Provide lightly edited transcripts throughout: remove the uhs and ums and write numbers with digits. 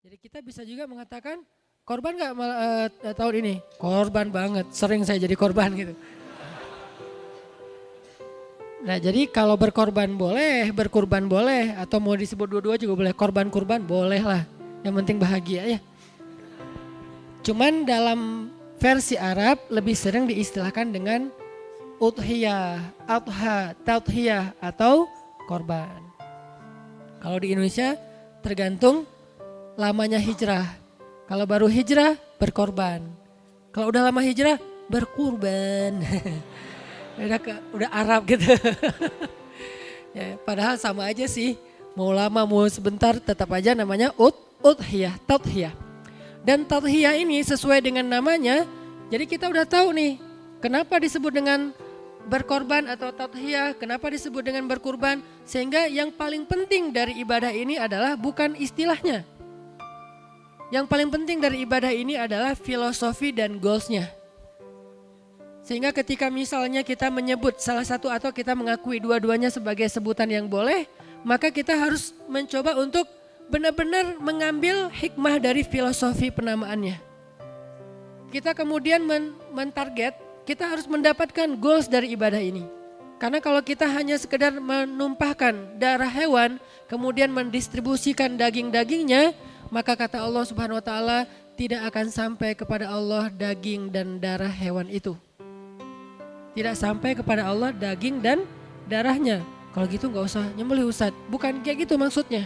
Jadi kita bisa juga mengatakan korban nggak tahun ini? Korban banget, sering saya jadi korban gitu. Nah jadi kalau berkorban boleh, berkurban boleh, atau mau disebut dua-dua juga boleh. Korban-kurban boleh lah, yang penting bahagia ya. Cuman dalam versi Arab lebih sering diistilahkan dengan udhiyah, adha, tadhiyah atau korban. Kalau di Indonesia tergantung lamanya hijrah. Kalau baru hijrah berkorban. Kalau udah lama hijrah berkurban. udah Arab gitu. Ya, padahal sama aja sih. Mau lama mau sebentar tetap aja namanya udhiyah, tadhiyah. Dan tadhiyah ini sesuai dengan namanya. Jadi kita udah tahu nih kenapa disebut dengan berkorban atau tadhiyah, kenapa disebut dengan berkurban. Sehingga yang paling penting dari ibadah ini adalah bukan istilahnya. Yang paling penting dari ibadah ini adalah filosofi dan goalsnya. Sehingga ketika misalnya kita menyebut salah satu atau kita mengakui dua-duanya sebagai sebutan yang boleh, maka kita harus mencoba untuk benar-benar mengambil hikmah dari filosofi penamaannya. Kita kemudian mentarget, kita harus mendapatkan goals dari ibadah ini. Karena kalau kita hanya sekedar menumpahkan darah hewan, kemudian mendistribusikan daging-dagingnya, maka kata Allah Subhanahu wa taala tidak akan sampai kepada Allah daging dan darah hewan itu. Tidak sampai kepada Allah daging dan darahnya. Kalau gitu gak usah nyembelih Ustadz. Bukan kayak gitu maksudnya.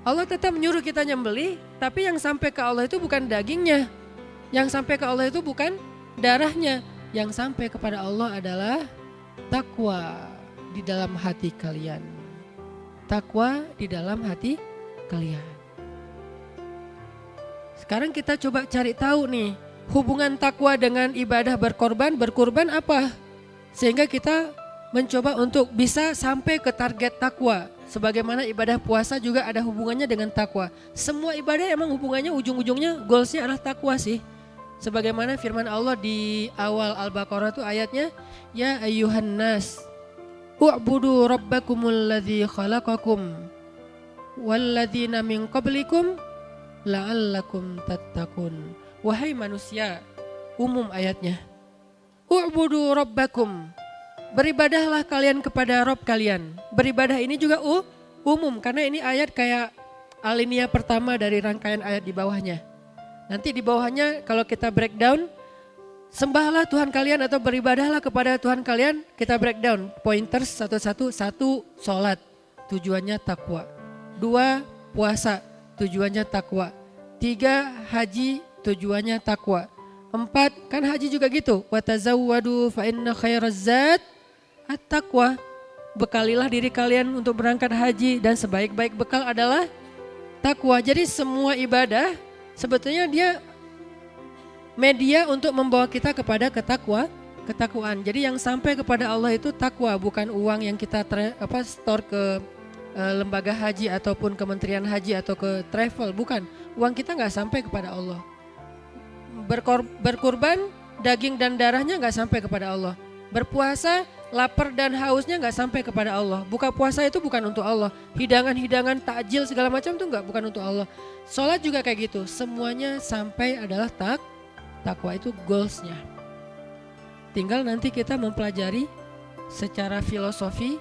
Allah tetap menyuruh kita nyembelih, tapi yang sampai ke Allah itu bukan dagingnya. Yang sampai ke Allah itu bukan darahnya. Yang sampai kepada Allah adalah takwa di dalam hati kalian. Takwa di dalam hati kalian. Sekarang kita coba cari tahu nih, hubungan takwa dengan ibadah berkurban apa? Sehingga kita mencoba untuk bisa sampai ke target takwa. Sebagaimana ibadah puasa juga ada hubungannya dengan takwa. Semua ibadah emang hubungannya ujung-ujungnya goalsnya adalah takwa sih. Sebagaimana firman Allah di awal Al-Baqarah itu ayatnya, Ya ayyuhan nas, u'budu rabbakumul ladzi khalaqakum walladzina min qablikum la'allakum tattaqun. Wahai manusia, umum ayatnya. U'budu rabbakum. Beribadahlah kalian kepada Rabb kalian. Beribadah ini juga umum karena ini ayat kayak alinea pertama dari rangkaian ayat di bawahnya. Nanti di bawahnya kalau kita breakdown, sembahlah Tuhan kalian atau beribadahlah kepada Tuhan kalian, kita breakdown. Pointers satu-satu, satu sholat, tujuannya takwa. 2 puasa, tujuannya takwa. 3 haji, tujuannya takwa. 4 kan haji juga gitu. Wa tazawwadu fa inna khairaz zad at-taqwa. Bekalilah diri kalian untuk berangkat haji dan sebaik-baik bekal adalah takwa. Jadi semua ibadah sebetulnya dia media untuk membawa kita kepada ketakwaan. Jadi yang sampai kepada Allah itu takwa, bukan uang yang kita store ke lembaga haji ataupun kementerian haji atau ke travel, bukan. Uang kita nggak sampai kepada Allah. Berkurban, daging dan darahnya nggak sampai kepada Allah. Berpuasa, lapar dan hausnya nggak sampai kepada Allah. Buka puasa itu bukan untuk Allah. Hidangan-hidangan, takjil segala macam itu bukan untuk Allah. Sholat juga kayak gitu. Semuanya sampai adalah takwa, itu goalsnya. Tinggal nanti kita mempelajari secara filosofi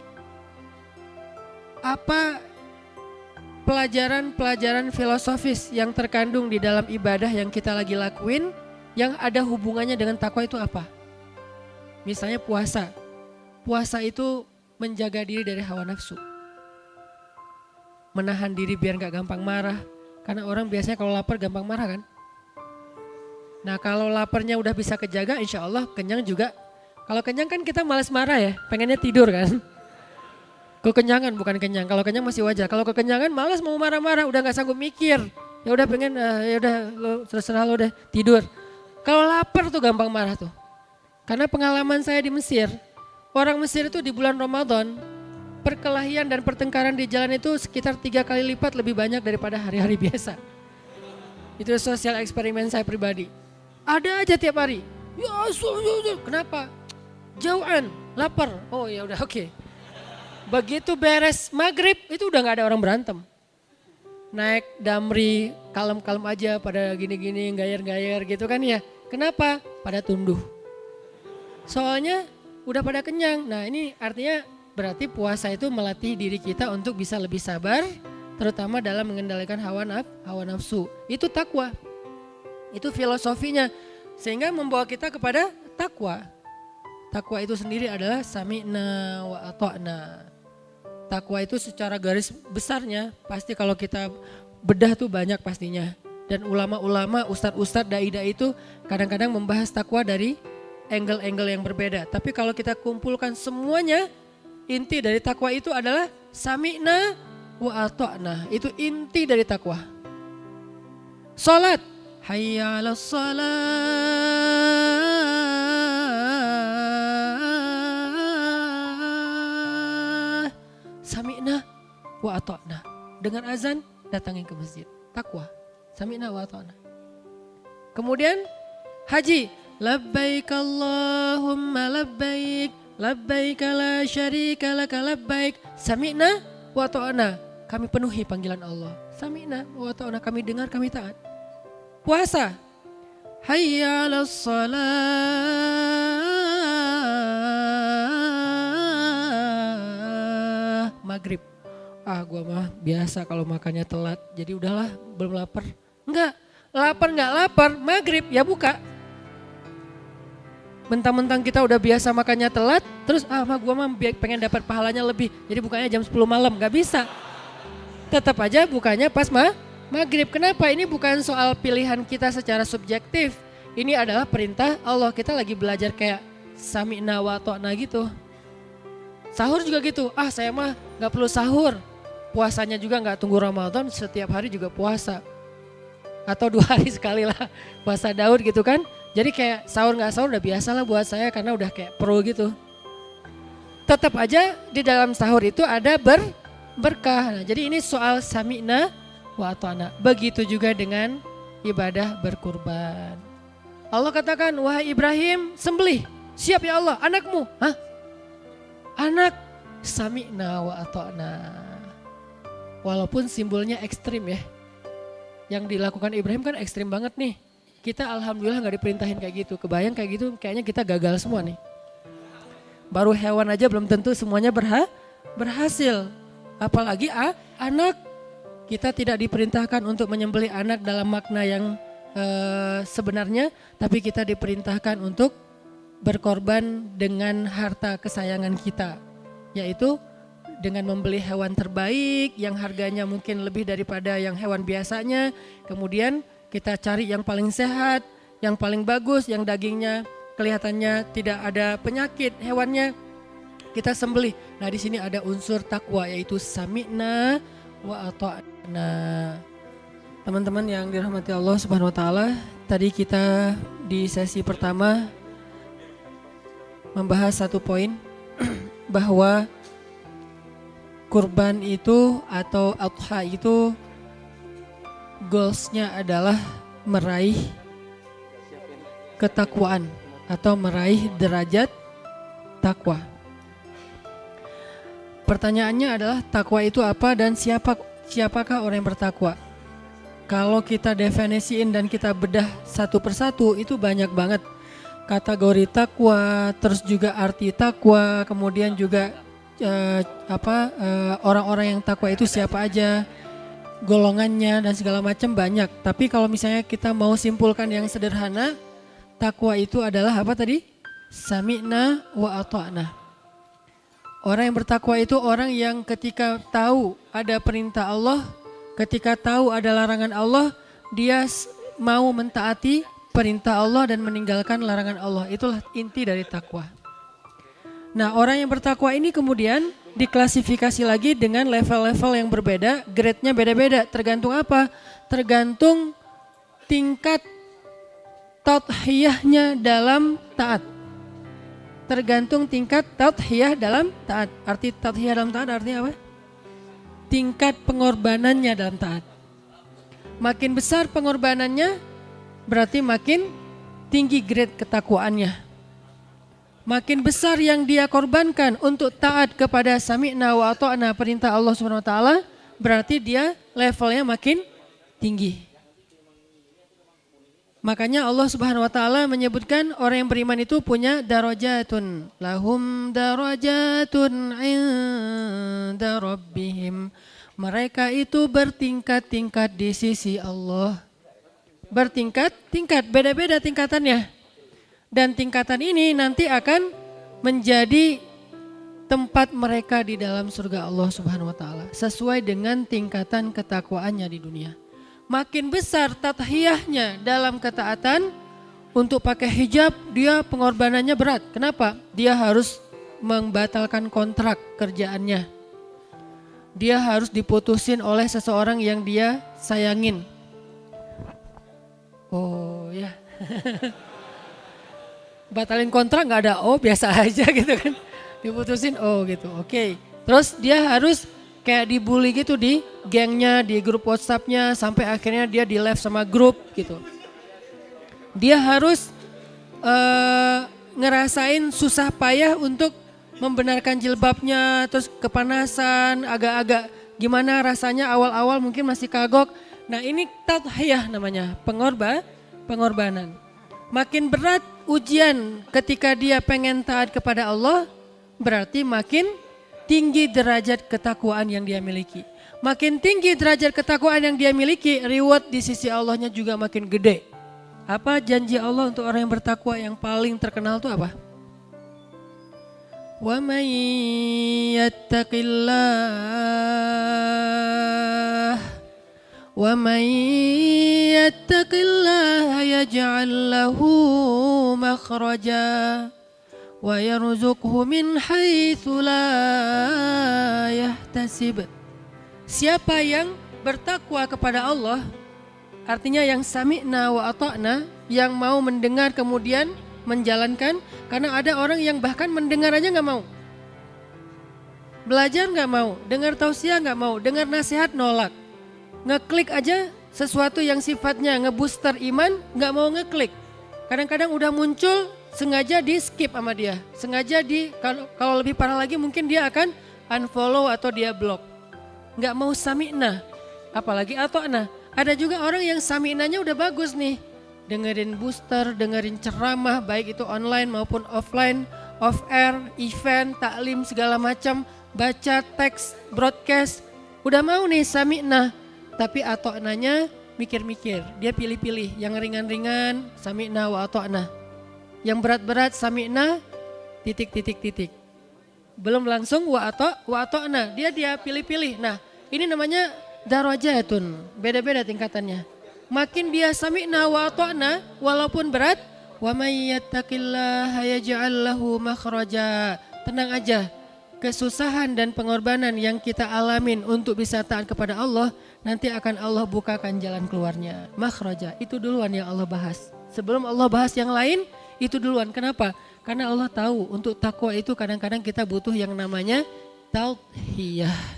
apa pelajaran-pelajaran filosofis yang terkandung di dalam ibadah yang kita lagi lakuin yang ada hubungannya dengan takwa itu apa? Misalnya puasa. Puasa itu menjaga diri dari hawa nafsu. Menahan diri biar gak gampang marah. Karena orang biasanya kalau lapar gampang marah kan? Nah kalau laparnya udah bisa kejaga, insya Allah kenyang juga. Kalau kenyang kan kita malas marah ya, pengennya tidur kan? Kekenyangan bukan kenyang, kalau kenyang masih wajar. Kalau kekenyangan malas mau marah-marah, udah gak sanggup mikir. Ya udah pengen, ya udah lo terserah lo deh tidur. Kalau lapar tuh gampang marah tuh. Karena pengalaman saya di Mesir, orang Mesir itu di bulan Ramadan, perkelahian dan pertengkaran di jalan itu sekitar 3 kali lipat lebih banyak daripada hari-hari biasa. Itu sosial eksperimen saya pribadi. Ada aja tiap hari. Ya, kenapa? Jauhan, lapar. Oh ya udah oke. Begitu beres maghrib itu udah gak ada orang berantem. naik damri kalem-kalem aja pada gini-gini gayer-gayer gitu kan ya. Kenapa? Pada tunduh. Soalnya udah pada kenyang. Nah ini artinya berarti puasa itu melatih diri kita untuk bisa lebih sabar, terutama dalam mengendalikan hawa nafsu. Itu takwa. Itu filosofinya. Sehingga membawa kita kepada takwa. Takwa itu sendiri adalah sami'na wa ata'na. Takwa itu secara garis besarnya pasti kalau kita bedah tuh banyak pastinya. Dan ulama-ulama, ustadz-ustadz, dai-dai itu kadang-kadang membahas takwa dari angle-angle yang berbeda. Tapi kalau kita kumpulkan semuanya, inti dari takwa itu adalah sami'na wa ata'na. Itu inti dari takwa. Salat, hayya 'alas shalah. Sami'na wa ata'na. Dengan azan datangin ke masjid. Takwa. Sami'na wa ata'na. Kemudian haji, labbaik Allahumma labbaik, labbaik la syarika laka labbaik. Sami'na wa ta'ana. Kami penuhi panggilan Allah. Sami'na wa ta'ana, kami dengar, kami taat. Puasa. Hayya 'alas shalah. Maghrib. Gua mah biasa kalau makannya telat. Jadi udahlah, belum lapar. Enggak, lapar, maghrib ya buka. Mentang-mentang kita udah biasa makannya telat, terus gua mah pengen dapat pahalanya lebih. Jadi bukanya jam 10 malam, gak bisa. Tetap aja bukanya pas maghrib. Kenapa? Ini bukan soal pilihan kita secara subjektif. Ini adalah perintah Allah. Kita lagi belajar kayak sami'na wa ta'na gitu. Sahur juga gitu. Saya mah gak perlu sahur. Puasanya juga gak tunggu Ramadan, setiap hari juga puasa. Atau 2 hari sekali lah puasa Daud gitu kan. Jadi kayak sahur gak sahur udah biasa lah buat saya karena udah kayak pro gitu. Tetap aja di dalam sahur itu ada berkah. Nah, jadi ini soal sami'na wa ata'na. Begitu juga dengan ibadah berkurban. Allah katakan, wahai Ibrahim sembelih. Siap ya Allah, anakmu. Anak, sami'na wa ata'na. Walaupun simbolnya ekstrim ya. Yang dilakukan Ibrahim kan ekstrim banget nih. Kita alhamdulillah gak diperintahin kayak gitu. Kebayang kayak gitu kayaknya kita gagal semua nih. Baru hewan aja belum tentu semuanya berhasil. Apalagi anak. Kita tidak diperintahkan untuk menyembelih anak dalam makna yang sebenarnya. Tapi kita diperintahkan untuk berkorban dengan harta kesayangan kita. Yaitu dengan membeli hewan terbaik yang harganya mungkin lebih daripada yang hewan biasanya. Kemudian kita cari yang paling sehat, yang paling bagus, yang dagingnya kelihatannya tidak ada penyakit hewannya. Kita sembelih. Nah di sini ada unsur takwa yaitu sami'na wa ata'na. Teman-teman yang dirahmati Allah Subhanahu wa taala, tadi kita di sesi pertama membahas satu poin bahwa kurban itu atau adha itu goalsnya adalah meraih ketakwaan atau meraih derajat takwa. Pertanyaannya adalah takwa itu apa dan siapakah orang yang bertakwa? Kalau kita definisiin dan kita bedah satu persatu itu banyak banget kategori takwa, terus juga arti takwa, kemudian juga orang-orang yang takwa itu siapa aja, golongannya dan segala macam banyak. Tapi kalau misalnya kita mau simpulkan yang sederhana, takwa itu adalah apa tadi? Sami'na wa ata'na. Orang yang bertakwa itu orang yang ketika tahu ada perintah Allah, ketika tahu ada larangan Allah, dia mau mentaati perintah Allah dan meninggalkan larangan Allah. Itulah inti dari takwa. Nah, orang yang bertakwa ini kemudian diklasifikasi lagi dengan level-level yang berbeda, grade-nya beda-beda. Tergantung apa? Tergantung tingkat tadhiyahnya dalam taat. Tergantung tingkat tadhiyah dalam taat. Arti tadhiyah dalam taat artinya apa? Tingkat pengorbanannya dalam taat. Makin besar pengorbanannya, berarti makin tinggi grade ketakwaannya. Makin besar yang dia korbankan untuk taat kepada sami'na wa ata'na perintah Allah Subhanahu wa taala, berarti dia levelnya makin tinggi. Makanya Allah Subhanahu wa taala menyebutkan orang yang beriman itu punya darajatun. Lahum darajatun 'inda rabbihim. Mereka itu bertingkat-tingkat di sisi Allah. Bertingkat-tingkat, beda-beda tingkatannya. Dan tingkatan ini nanti akan menjadi tempat mereka di dalam surga Allah Subhanahu wa taala sesuai dengan tingkatan ketakwaannya di dunia. Makin besar tathiyahnya dalam ketaatan, untuk pakai hijab dia pengorbanannya berat. Kenapa? Dia harus membatalkan kontrak kerjaannya. Dia harus diputusin oleh seseorang yang dia sayangin. Oh ya. Batalin kontrak nggak ada, oh biasa aja gitu kan. Diputusin, oh gitu, oke. Terus dia harus kayak dibully gitu di gengnya, di grup WhatsApp-nya, sampai akhirnya dia di left sama grup gitu. Dia harus ngerasain susah payah untuk membenarkan jilbabnya, terus kepanasan, agak-agak gimana rasanya awal-awal mungkin masih kagok. Nah ini tadhiyah namanya, pengorbanan. Makin berat ujian ketika dia pengen taat kepada Allah, berarti makin tinggi derajat ketakwaan yang dia miliki. Makin tinggi derajat ketakwaan yang dia miliki, reward di sisi Allahnya juga makin gede. Apa janji Allah untuk orang yang bertakwa yang paling terkenal itu apa? Wa may yattaqillaha yaj'al lahu makhraja wa yarzuqhu min haitsu la yahtasib. Siapa yang bertakwa kepada Allah, artinya yang sami'na wa ata'na, yang mau mendengar kemudian menjalankan. Karena ada orang yang bahkan mendengar aja gak mau, belajar gak mau, dengar tausiah gak mau, dengar nasihat nolak, ngeklik aja sesuatu yang sifatnya ngebooster iman gak mau ngeklik. Kadang-kadang udah muncul sengaja di skip sama dia, sengaja kalau lebih parah lagi mungkin dia akan unfollow atau dia block. Gak mau sami'na, apalagi ata'na. Ada juga orang yang sami'nanya udah bagus nih, dengerin booster, dengerin ceramah baik itu online maupun offline, off air, event, taklim segala macam, baca teks, broadcast, udah mau nih sami'na. Tapi ata'nanya mikir-mikir, dia pilih-pilih, yang ringan-ringan sami'na wa ata'na, yang berat-berat sami'na titik. Belum langsung wa ata'na, dia pilih-pilih. Nah ini namanya darajatun, beda-beda tingkatannya. Makin dia sami'na wa ata'na walaupun berat, wa may yattaqillaha yaj'al lahu makhraja. Tenang aja, kesusahan dan pengorbanan yang kita alamin untuk bisa taat kepada Allah, nanti akan Allah bukakan jalan keluarnya. Makhraja, itu duluan yang Allah bahas. Sebelum Allah bahas yang lain, itu duluan. Kenapa? Karena Allah tahu untuk takwa itu kadang-kadang kita butuh yang namanya tauhiyah.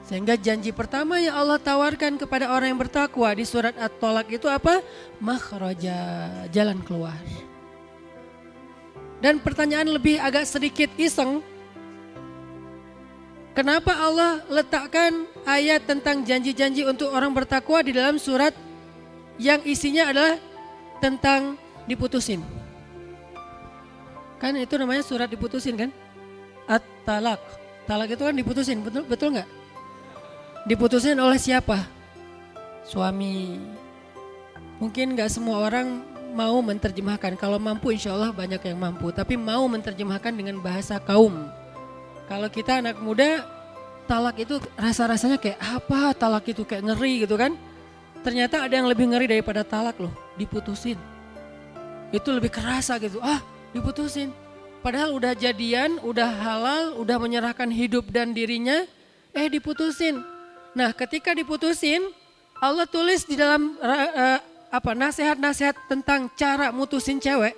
Sehingga janji pertama yang Allah tawarkan kepada orang yang bertakwa di surat At-Tolak itu apa? Makhraja, jalan keluar. Dan pertanyaan lebih agak sedikit iseng, kenapa Allah letakkan ayat tentang janji-janji untuk orang bertakwa di dalam surat yang isinya adalah tentang diputusin? Kan itu namanya surat diputusin kan? At-Talak. Talak itu kan diputusin, betul nggak? Diputusin oleh siapa? Suami. Mungkin gak semua orang mau menerjemahkan. Kalau mampu insya Allah banyak yang mampu. Tapi mau menerjemahkan dengan bahasa kaum. Kalau kita anak muda, talak itu rasa-rasanya kayak apa? Talak itu kayak ngeri gitu kan. Ternyata ada yang lebih ngeri daripada talak loh. Diputusin. Itu lebih kerasa gitu. Diputusin. Padahal udah jadian, udah halal, udah menyerahkan hidup dan dirinya. Diputusin. Nah ketika diputusin, Allah tulis di dalam nasihat-nasihat tentang cara mutusin cewek.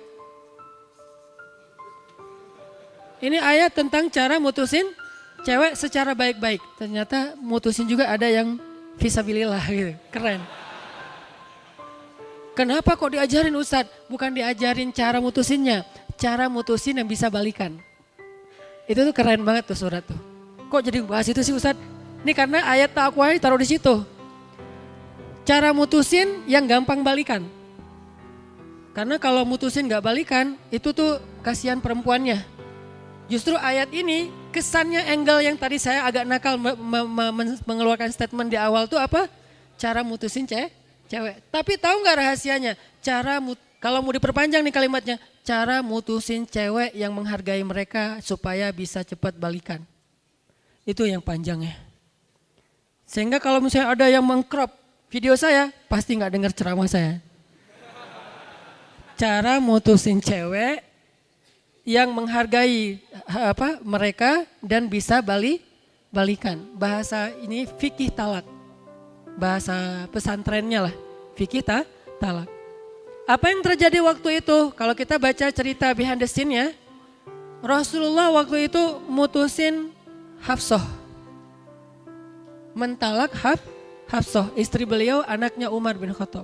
Ini ayat tentang cara mutusin cewek secara baik-baik. Ternyata mutusin juga ada yang fisabilillah gitu, keren. Kenapa kok diajarin Ustadz? Bukan diajarin cara mutusinnya, cara mutusin yang bisa balikan. Itu tuh keren banget tuh surat tuh. Kok jadi bahas itu sih Ustadz? Ini karena ayat takwa taruh di situ. Cara mutusin yang gampang balikan. Karena kalau mutusin gak balikan, itu tuh kasihan perempuannya. Justru ayat ini kesannya angle yang tadi saya agak nakal mengeluarkan statement di awal tuh apa? Cara mutusin cewek. Tapi tahu gak rahasianya? Kalau mau diperpanjang nih kalimatnya, cara mutusin cewek yang menghargai mereka supaya bisa cepat balikan. Itu yang panjangnya. Sehingga kalau misalnya ada yang mengcrop video saya, pasti gak dengar ceramah saya. Cara mutusin cewek yang menghargai mereka dan bisa balikan. Bahasa ini fikih talak. Bahasa pesantrennya lah, fikih talak. Apa yang terjadi waktu itu? Kalau kita baca cerita behind the scene ya, Rasulullah waktu itu mutusin Hafsah. Mentalak Hafsah, istri beliau anaknya Umar bin Khattab.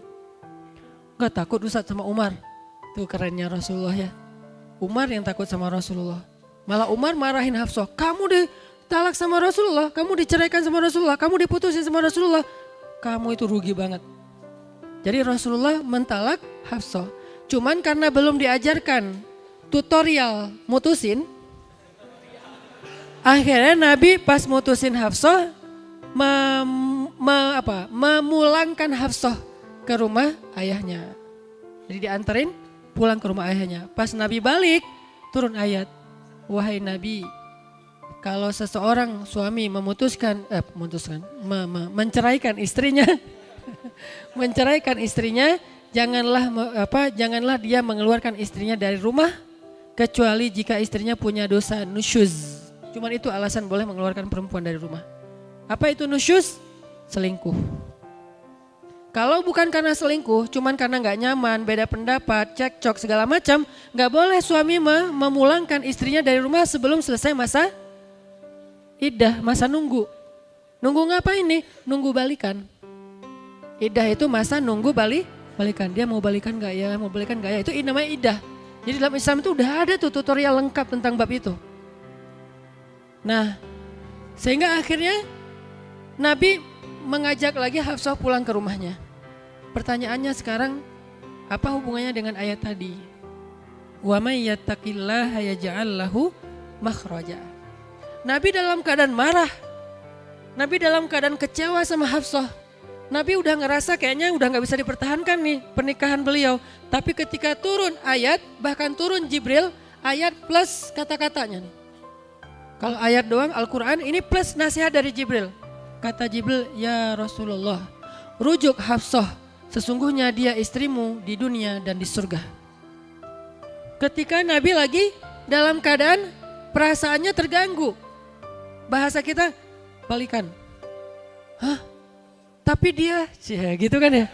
Gak takut Ustaz sama Umar. Tuh kerennya Rasulullah ya. Umar yang takut sama Rasulullah. Malah Umar marahin Hafsah. Kamu ditalak sama Rasulullah, kamu diceraikan sama Rasulullah, kamu diputusin sama Rasulullah. Kamu itu rugi banget. Jadi Rasulullah mentalak Hafsah. Cuman karena belum diajarkan tutorial mutusin. Akhirnya Nabi pas mutusin Hafsah memulangkan Hafsah ke rumah ayahnya. Jadi dianterin pulang ke rumah ayahnya. Pas Nabi balik turun ayat. Wahai Nabi, kalau seseorang suami menceraikan istrinya, janganlah dia mengeluarkan istrinya dari rumah kecuali jika istrinya punya dosa nusyuz. Cuman itu alasan boleh mengeluarkan perempuan dari rumah. Apa itu nusyuz? Selingkuh. Kalau bukan karena selingkuh, cuman karena nggak nyaman, beda pendapat, cekcok segala macam, nggak boleh suami memulangkan istrinya dari rumah sebelum selesai masa iddah, masa nunggu. Nunggu ngapain nih? Nunggu balikan. Iddah itu masa nunggu balikan. Dia mau balikan nggak ya? Mau balikan nggak ya? Itu namanya iddah. Jadi dalam Islam itu udah ada tuh tutorial lengkap tentang bab itu. Nah, sehingga akhirnya Nabi mengajak lagi Hafsah pulang ke rumahnya. Pertanyaannya sekarang, apa hubungannya dengan ayat tadi? Wa may yattaqillaha yaj'al lahu makhraja. Nabi dalam keadaan marah. Nabi dalam keadaan kecewa sama Hafsah. Nabi udah ngerasa kayaknya udah gak bisa dipertahankan nih pernikahan beliau. Tapi ketika turun ayat, bahkan turun Jibril, ayat plus kata-katanya nih. Kalau ayat doang Al-Quran, ini plus nasihat dari Jibril. Kata Jibril, ya Rasulullah, rujuk Hafsah, sesungguhnya dia istrimu di dunia dan di surga. Ketika Nabi lagi dalam keadaan perasaannya terganggu. Bahasa kita, balikan. Hah? Tapi dia, gitu kan ya.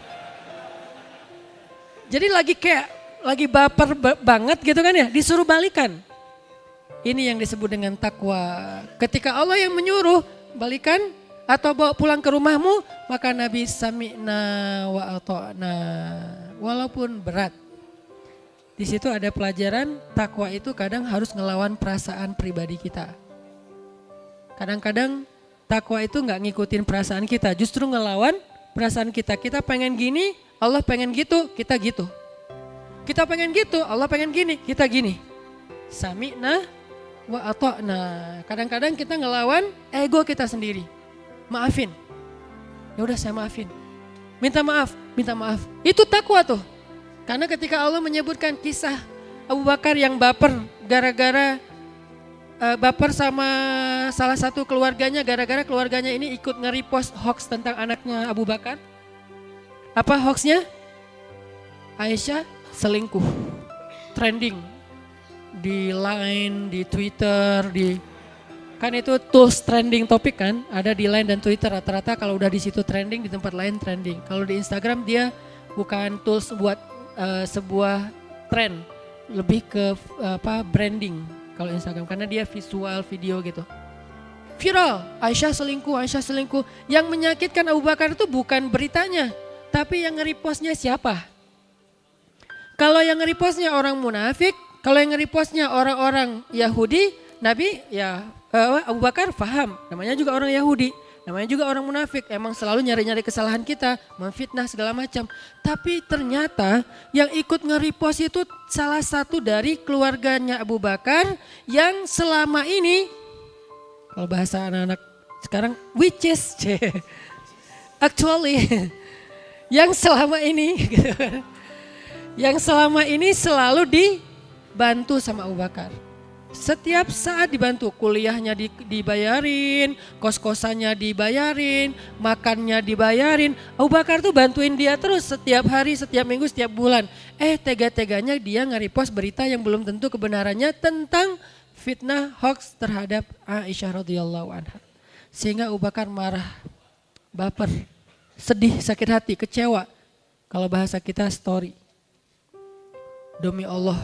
Jadi lagi baper banget gitu kan ya, disuruh balikan. Ini yang disebut dengan takwa. Ketika Allah yang menyuruh, balikan atau bawa pulang ke rumahmu, maka Nabi sami'na wa ata'na. Walaupun berat. Di situ ada pelajaran takwa itu kadang harus ngelawan perasaan pribadi kita. Kadang-kadang takwa itu nggak ngikutin perasaan kita, justru ngelawan perasaan kita. Kita pengen gini, Allah pengen gitu, kita gitu. Kita pengen gitu, Allah pengen gini, kita gini. Sami'na wa ata'na. Kadang-kadang kita ngelawan ego kita sendiri. Maafin. Ya udah saya maafin. Minta maaf. Itu takwa tuh. Karena ketika Allah menyebutkan kisah Abu Bakar yang baper gara-gara baper sama salah satu keluarganya, gara-gara keluarganya ini ikut nge-repost hoax tentang anaknya Abu Bakar. Apa hoaxnya? Aisyah selingkuh. Trending di Line, di Twitter, kan itu tools trending topik kan, ada di Line dan Twitter. Rata-rata kalau udah di situ trending, di tempat lain trending. Kalau di Instagram dia bukan tools buat sebuah trend, lebih ke branding kalau Instagram, karena dia visual video gitu. Viral, Aisyah selingkuh. Yang menyakitkan Abu Bakar itu bukan beritanya, tapi yang nge-repostnya siapa? Kalau yang nge-repostnya orang munafik, kalau yang nge-repostnya orang-orang Yahudi, Nabi ya Abu Bakar paham, namanya juga orang Yahudi. Namanya juga orang munafik, emang selalu nyari-nyari kesalahan kita, memfitnah segala macam. Tapi ternyata yang ikut nge-repost itu salah satu dari keluarganya Abu Bakar yang selama ini, kalau bahasa anak-anak sekarang, which is, actually, yang selama ini, gitu kan. Yang selama ini selalu dibantu sama Abu Bakar. Setiap saat dibantu, kuliahnya dibayarin, kos-kosannya dibayarin, makannya dibayarin. Abu Bakar tuh bantuin dia terus setiap hari, setiap minggu, setiap bulan. Tega-teganya dia nge-repost berita yang belum tentu kebenarannya tentang fitnah hoax terhadap Aisyah radhiyallahu anha. Sehingga Abu Bakar marah, baper, sedih, sakit hati, kecewa. Kalau bahasa kita story. Demi Allah,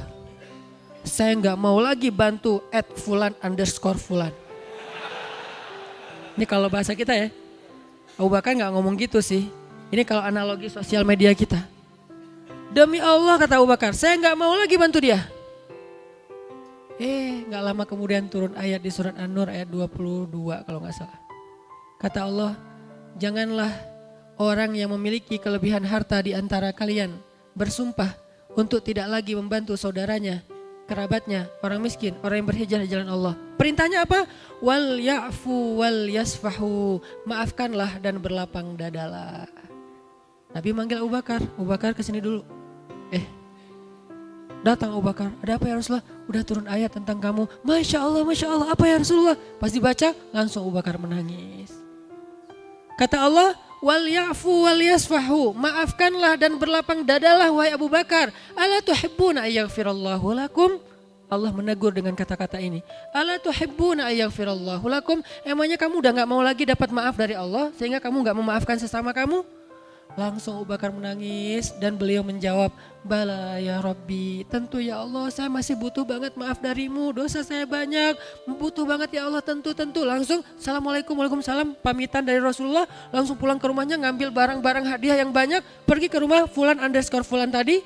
saya nggak mau lagi bantu @fulan_fulan. Ini kalau bahasa kita ya. Abu Bakar nggak ngomong gitu sih. Ini kalau analogi sosial media kita. Demi Allah kata Abu Bakar, saya nggak mau lagi bantu dia. Nggak lama kemudian turun ayat di surat An-Nur ayat 22 kalau nggak salah. Kata Allah, janganlah orang yang memiliki kelebihan harta di antara kalian bersumpah untuk tidak lagi membantu saudaranya, kerabatnya, orang miskin, orang yang berhijrah di jalan Allah. Perintahnya apa? Wal ya'fu wal yasfahu. Maafkanlah dan berlapang dadalah. Nabi manggil Abu Bakar kesini dulu. Datang Abu Bakar, ada apa ya Rasulullah? Udah turun ayat tentang kamu. Masya Allah, apa ya Rasulullah? Pas dibaca, langsung Abu Bakar menangis. Kata Allah, wal ya'fu wal yasfahu, maafkanlah dan berlapang dadalah wahai Abu Bakar. Ala tuhibbuna ayaghfirallahu lakum? Allah menegur dengan kata-kata ini. Ala tuhibbuna ayaghfirallahu lakum? Emangnya kamu udah gak mau lagi dapat maaf dari Allah sehingga kamu gak memaafkan sesama kamu? Langsung Abu Bakar menangis dan beliau menjawab, bala ya Rabbi, tentu ya Allah saya masih butuh banget maaf darimu, dosa saya banyak, butuh banget ya Allah, tentu. Langsung Assalamualaikum, waalaikumsalam, pamitan dari Rasulullah, langsung pulang ke rumahnya ngambil barang-barang hadiah yang banyak, pergi ke rumah fulan_fulan tadi.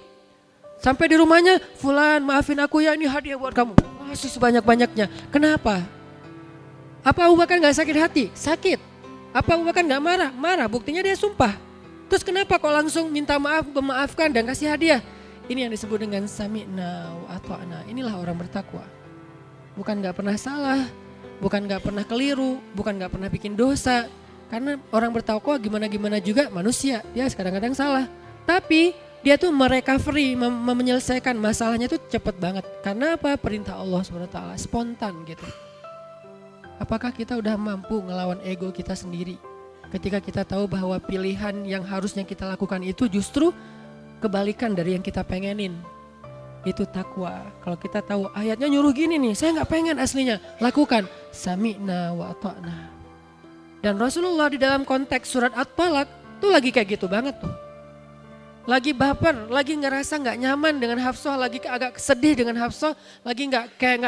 Sampai di rumahnya, Fulan maafin aku ya, ini hadiah buat kamu, masih sebanyak-banyaknya. Kenapa? Apa Abu Bakar gak sakit hati? Sakit. Apa Abu Bakar gak marah? Marah, buktinya dia sumpah. Terus kenapa kok langsung minta maaf, memaafkan dan kasih hadiah? Ini yang disebut dengan sami'na wa ata'na. Inilah orang bertakwa. Bukan gak pernah salah, bukan gak pernah keliru, bukan gak pernah bikin dosa. Karena orang bertakwa gimana-gimana juga manusia, dia kadang-kadang salah. Tapi dia tuh merecovery, menyelesaikan masalahnya tuh cepat banget. Karena apa? Perintah Allah SWT, spontan gitu. Apakah kita udah mampu ngelawan ego kita sendiri? Ketika kita tahu bahwa pilihan yang harusnya kita lakukan itu justru kebalikan dari yang kita pengenin. Itu takwa. Kalau kita tahu ayatnya nyuruh gini nih, saya gak pengen aslinya. Lakukan. Sami'na wa ata'na. Dan Rasulullah di dalam konteks surat At-Talaq tuh lagi kayak gitu banget tuh. Lagi baper, lagi ngerasa gak nyaman dengan Hafsah, lagi agak sedih dengan Hafsah, lagi kayak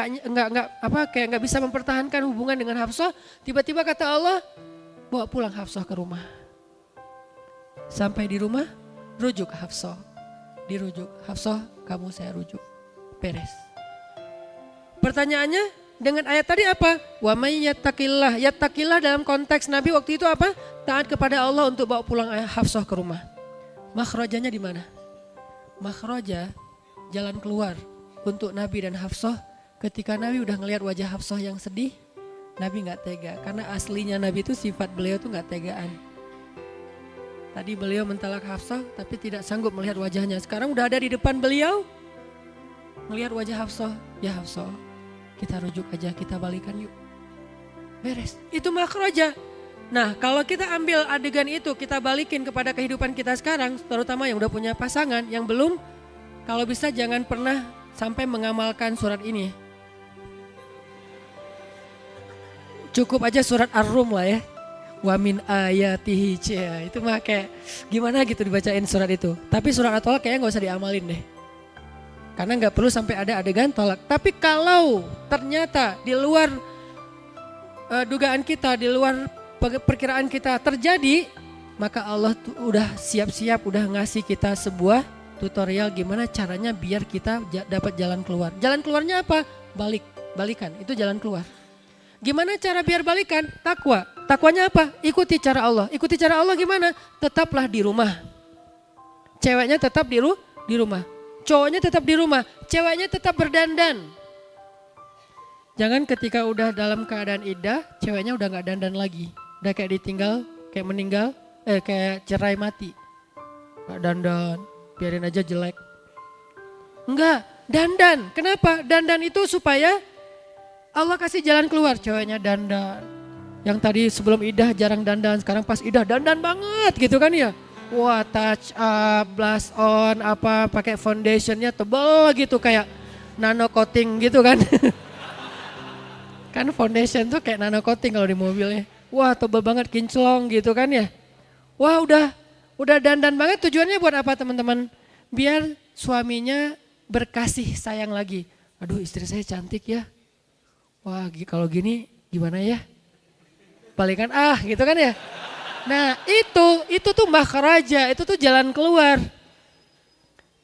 gak bisa mempertahankan hubungan dengan Hafsah. Tiba-tiba kata Allah, bawa pulang Hafsah ke rumah. Sampai di rumah, rujuk Hafsah. Dirujuk, Hafsah kamu saya rujuk. Beres. Pertanyaannya dengan ayat tadi apa? Wa may yattaqillah. Yattaqillah dalam konteks Nabi waktu itu apa? Taat kepada Allah untuk bawa pulang Hafsah ke rumah. Makhrajanya di mana? Makhraja, jalan keluar untuk Nabi dan Hafsah. Ketika Nabi udah ngelihat wajah Hafsah yang sedih, Nabi gak tega, karena aslinya Nabi itu sifat beliau tuh gak tegaan. Tadi beliau mentalak Hafsah tapi tidak sanggup melihat wajahnya. Sekarang udah ada di depan beliau, melihat wajah Hafsah. Ya Hafsah, kita rujuk aja, kita balikan yuk. Beres, itu makhraja. Nah kalau kita ambil adegan itu, kita balikin kepada kehidupan kita sekarang, terutama yang udah punya pasangan, yang belum, kalau bisa jangan pernah sampai mengamalkan surat ini. Cukup aja surat Ar-Rum lah ya. Wa min ayatihi, itu mah kayak gimana gitu dibacain surat itu. Tapi surat At-Talaq kayaknya gak usah diamalin deh. Karena gak perlu sampai ada adegan tolak. Tapi kalau ternyata di luar dugaan kita, di luar perkiraan kita terjadi, maka Allah tuh udah siap-siap, udah ngasih kita sebuah tutorial gimana caranya biar kita dapat jalan keluar. Jalan keluarnya apa? Balikan, itu jalan keluar. Gimana cara biar balikan? Takwa. Takwanya apa? Ikuti cara Allah. Ikuti cara Allah gimana? Tetaplah di rumah. Ceweknya tetap di rumah. Cowoknya tetap di rumah. Ceweknya tetap berdandan. Jangan ketika udah dalam keadaan iddah, ceweknya udah gak dandan lagi. Udah kayak ditinggal, kayak meninggal, kayak cerai mati. Gak dandan, biarin aja jelek. Enggak, dandan. Kenapa? Dandan itu supaya Allah kasih jalan keluar. Ceweknya dandan. Yang tadi sebelum iddah jarang dandan, sekarang pas iddah dandan banget gitu kan ya. Wah, touch up, blush on, apa pakai foundationnya tebal gitu kayak nano coating gitu kan. Kan foundation tuh kayak nano coating kalau di mobilnya. Wah, tebal banget kinclong gitu kan ya. Wah, udah dandan banget. Tujuannya buat apa teman-teman? Biar suaminya berkasih sayang lagi. Aduh, istri saya cantik ya. Wah, kalau gini gimana ya? Balikan gitu kan ya. Nah, itu tuh makhraja, itu tuh jalan keluar.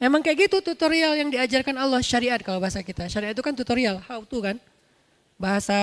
Memang kayak gitu tutorial yang diajarkan Allah, syariat kalau bahasa kita. Syariat itu kan tutorial, how to kan. Bahasa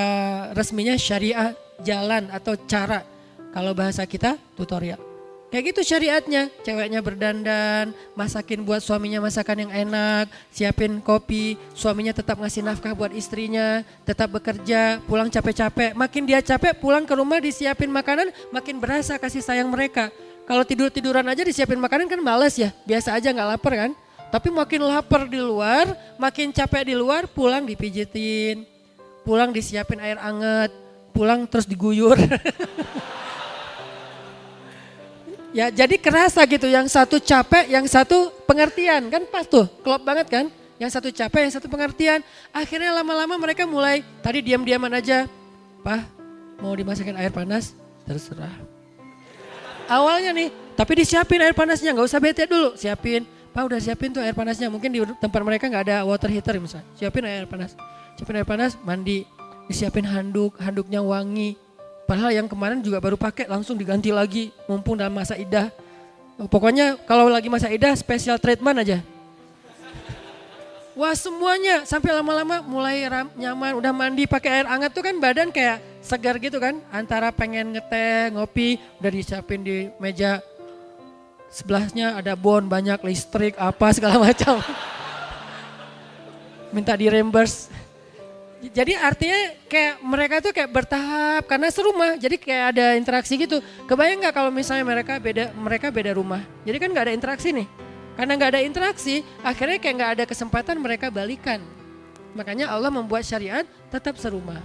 resminya syariah, jalan atau cara. Kalau bahasa kita tutorial. Kayak gitu syariatnya, ceweknya berdandan, masakin buat suaminya masakan yang enak, siapin kopi, suaminya tetap ngasih nafkah buat istrinya, tetap bekerja, pulang capek-capek. Makin dia capek pulang ke rumah disiapin makanan, makin berasa kasih sayang mereka. Kalau tidur-tiduran aja disiapin makanan kan males ya, biasa aja gak lapar kan. Tapi makin lapar di luar, makin capek di luar, pulang dipijitin, pulang disiapin air anget, pulang terus diguyur. Ya jadi kerasa gitu, yang satu capek, yang satu pengertian, kan pas tuh, klop banget kan. Yang satu capek, yang satu pengertian. Akhirnya lama-lama mereka mulai, tadi diam-diaman aja. Pak, mau dimasakin air panas? Terserah. Awalnya nih, tapi disiapin air panasnya, gak usah bete dulu, siapin. Pak udah siapin tuh air panasnya, mungkin di tempat mereka gak ada water heater misalnya. Siapin air panas, mandi, disiapin handuknya wangi. Padahal yang kemarin juga baru pakai langsung diganti lagi, mumpung dalam masa iddah. Pokoknya kalau lagi masa iddah special treatment aja. Wah semuanya sampai lama-lama mulai nyaman, udah mandi pakai air hangat tuh kan badan kayak segar gitu kan. Antara pengen ngeteh, ngopi, udah disiapin di meja. Sebelahnya ada bon banyak listrik apa segala macam. Minta di reimburse. Jadi artinya kayak mereka tuh kayak bertahap karena serumah, jadi kayak ada interaksi gitu. Kebayang nggak kalau misalnya mereka beda rumah, jadi kan nggak ada interaksi nih. Karena nggak ada interaksi, akhirnya kayak nggak ada kesempatan mereka balikan. Makanya Allah membuat syariat tetap serumah,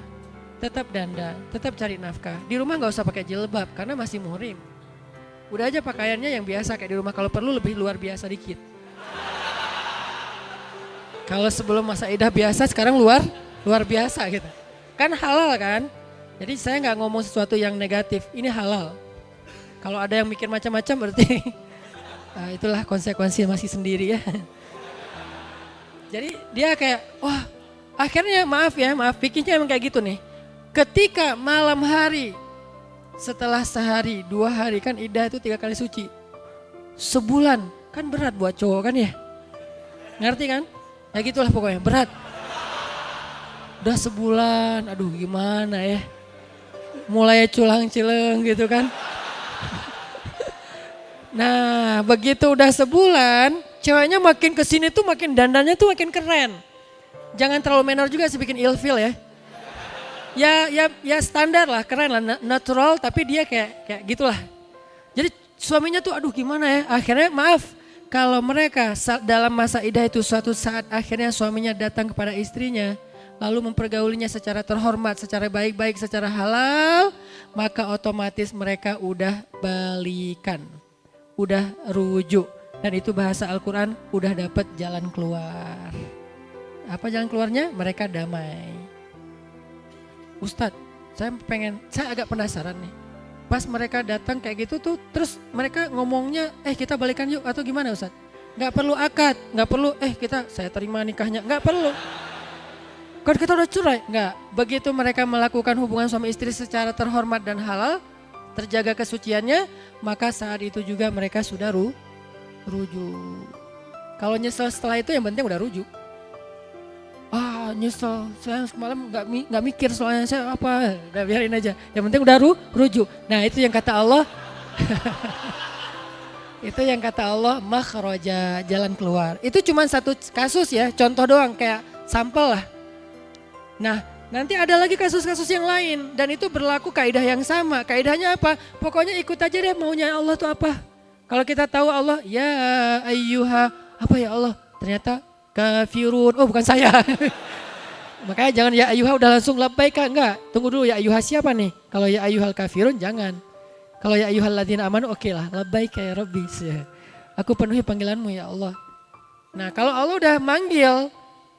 tetap dandan, tetap cari nafkah. Di rumah nggak usah pakai jilbab karena masih muhrim. Udah aja pakaiannya yang biasa kayak di rumah, kalau perlu lebih luar biasa dikit. Kalau sebelum masa iddah biasa, sekarang luar biasa gitu. Kan halal kan? Jadi saya nggak ngomong sesuatu yang negatif, ini halal. Kalau ada yang mikir macam-macam berarti itulah konsekuensi masih sendiri ya. Jadi dia kayak, wah akhirnya maaf pikirnya emang kayak gitu nih. Ketika malam hari, setelah sehari, 2 hari kan iddah itu 3 kali suci. Sebulan, kan berat buat cowok kan ya? Ngerti kan? Ya gitulah pokoknya, berat. Udah sebulan, aduh gimana ya. Mulai culang-cileng gitu kan. Nah begitu udah sebulan, ceweknya makin kesini tuh makin dandannya tuh makin keren. Jangan terlalu menor juga sih bikin ilfil ya. Ya standar lah, keren lah, natural tapi dia kayak gitulah. Jadi suaminya tuh aduh gimana ya, akhirnya maaf. Kalau mereka dalam masa iddah itu suatu saat akhirnya suaminya datang kepada istrinya, lalu mempergaulinya secara terhormat, secara baik-baik, secara halal, maka otomatis mereka udah balikan, udah rujuk. Dan itu bahasa Al-Quran udah dapat jalan keluar. Apa jalan keluarnya? Mereka damai. Ustadz, saya agak penasaran nih. Pas mereka datang kayak gitu tuh, terus mereka ngomongnya, kita balikan yuk atau gimana Ustadz? Gak perlu akad, gak perlu, saya terima nikahnya, gak perlu. Kan kita udah cerai? Enggak. Begitu mereka melakukan hubungan suami istri secara terhormat dan halal, terjaga kesuciannya, maka saat itu juga mereka sudah rujuk. Kalau nyesel setelah itu yang penting udah rujuk. Nyesel, saya semalam nggak mikir soalnya saya apa, udah biarin aja. Yang penting udah rujuk. Nah itu yang kata Allah, itu yang kata Allah makhraja, jalan keluar. Itu cuma satu kasus ya, contoh doang kayak sampel lah. Nah nanti ada lagi kasus-kasus yang lain dan itu berlaku kaidah yang sama. Kaidahnya apa? Pokoknya ikut aja deh maunya Allah tuh apa. Kalau kita tahu Allah, ya ayyuha, apa ya Allah? Ternyata kafirun, oh bukan saya. Makanya jangan ya ayyuha udah langsung labbaika, enggak. Tunggu dulu ya ayyuha siapa nih? Kalau ya ayyuhal kafirun jangan. Kalau ya ayyuhal ladzina amanu oke lah, labbaika ya Rabbi. Aku penuhi panggilanmu ya Allah. Nah kalau Allah udah manggil,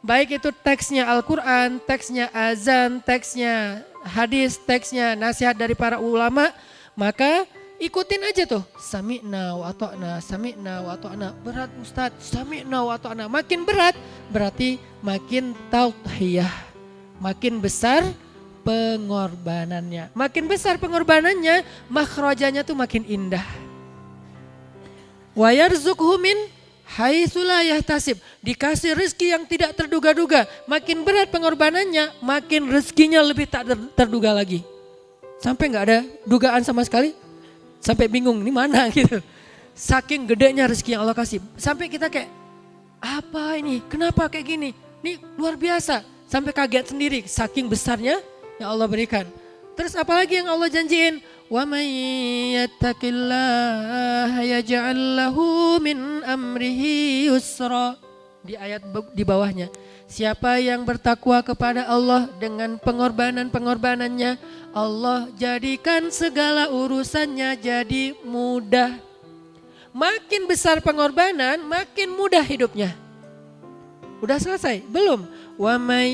baik itu teksnya Al-Quran, teksnya azan, teksnya hadis, teksnya nasihat dari para ulama, maka ikutin aja tuh. Sami'na wa ata'na, sami'na wa ata'na. Berat Ustaz, sami'na wa ata'na. Makin berat berarti makin tauhiyah, makin besar pengorbanannya. Makin besar pengorbanannya, makhrajanya tuh makin indah. Wa yarzuqhu min haitsu la yahtasib. Dikasih rezeki yang tidak terduga-duga. Makin berat pengorbanannya, makin rezekinya lebih tak terduga lagi. Sampai nggak ada dugaan sama sekali. Sampai bingung ini mana gitu. Saking gedenya rezeki yang Allah kasih. Sampai kita kayak apa ini? Kenapa kayak gini? Ini luar biasa. Sampai kaget sendiri saking besarnya yang Allah berikan. Terus apalagi yang Allah janjiin? Wa may yattaqillaha yaj'al lahu min amrihi yusra. Di ayat di bawahnya. Siapa yang bertakwa kepada Allah dengan pengorbanan-pengorbanannya, Allah jadikan segala urusannya jadi mudah. Makin besar pengorbanan, makin mudah hidupnya. Udah selesai? Belum. Wa may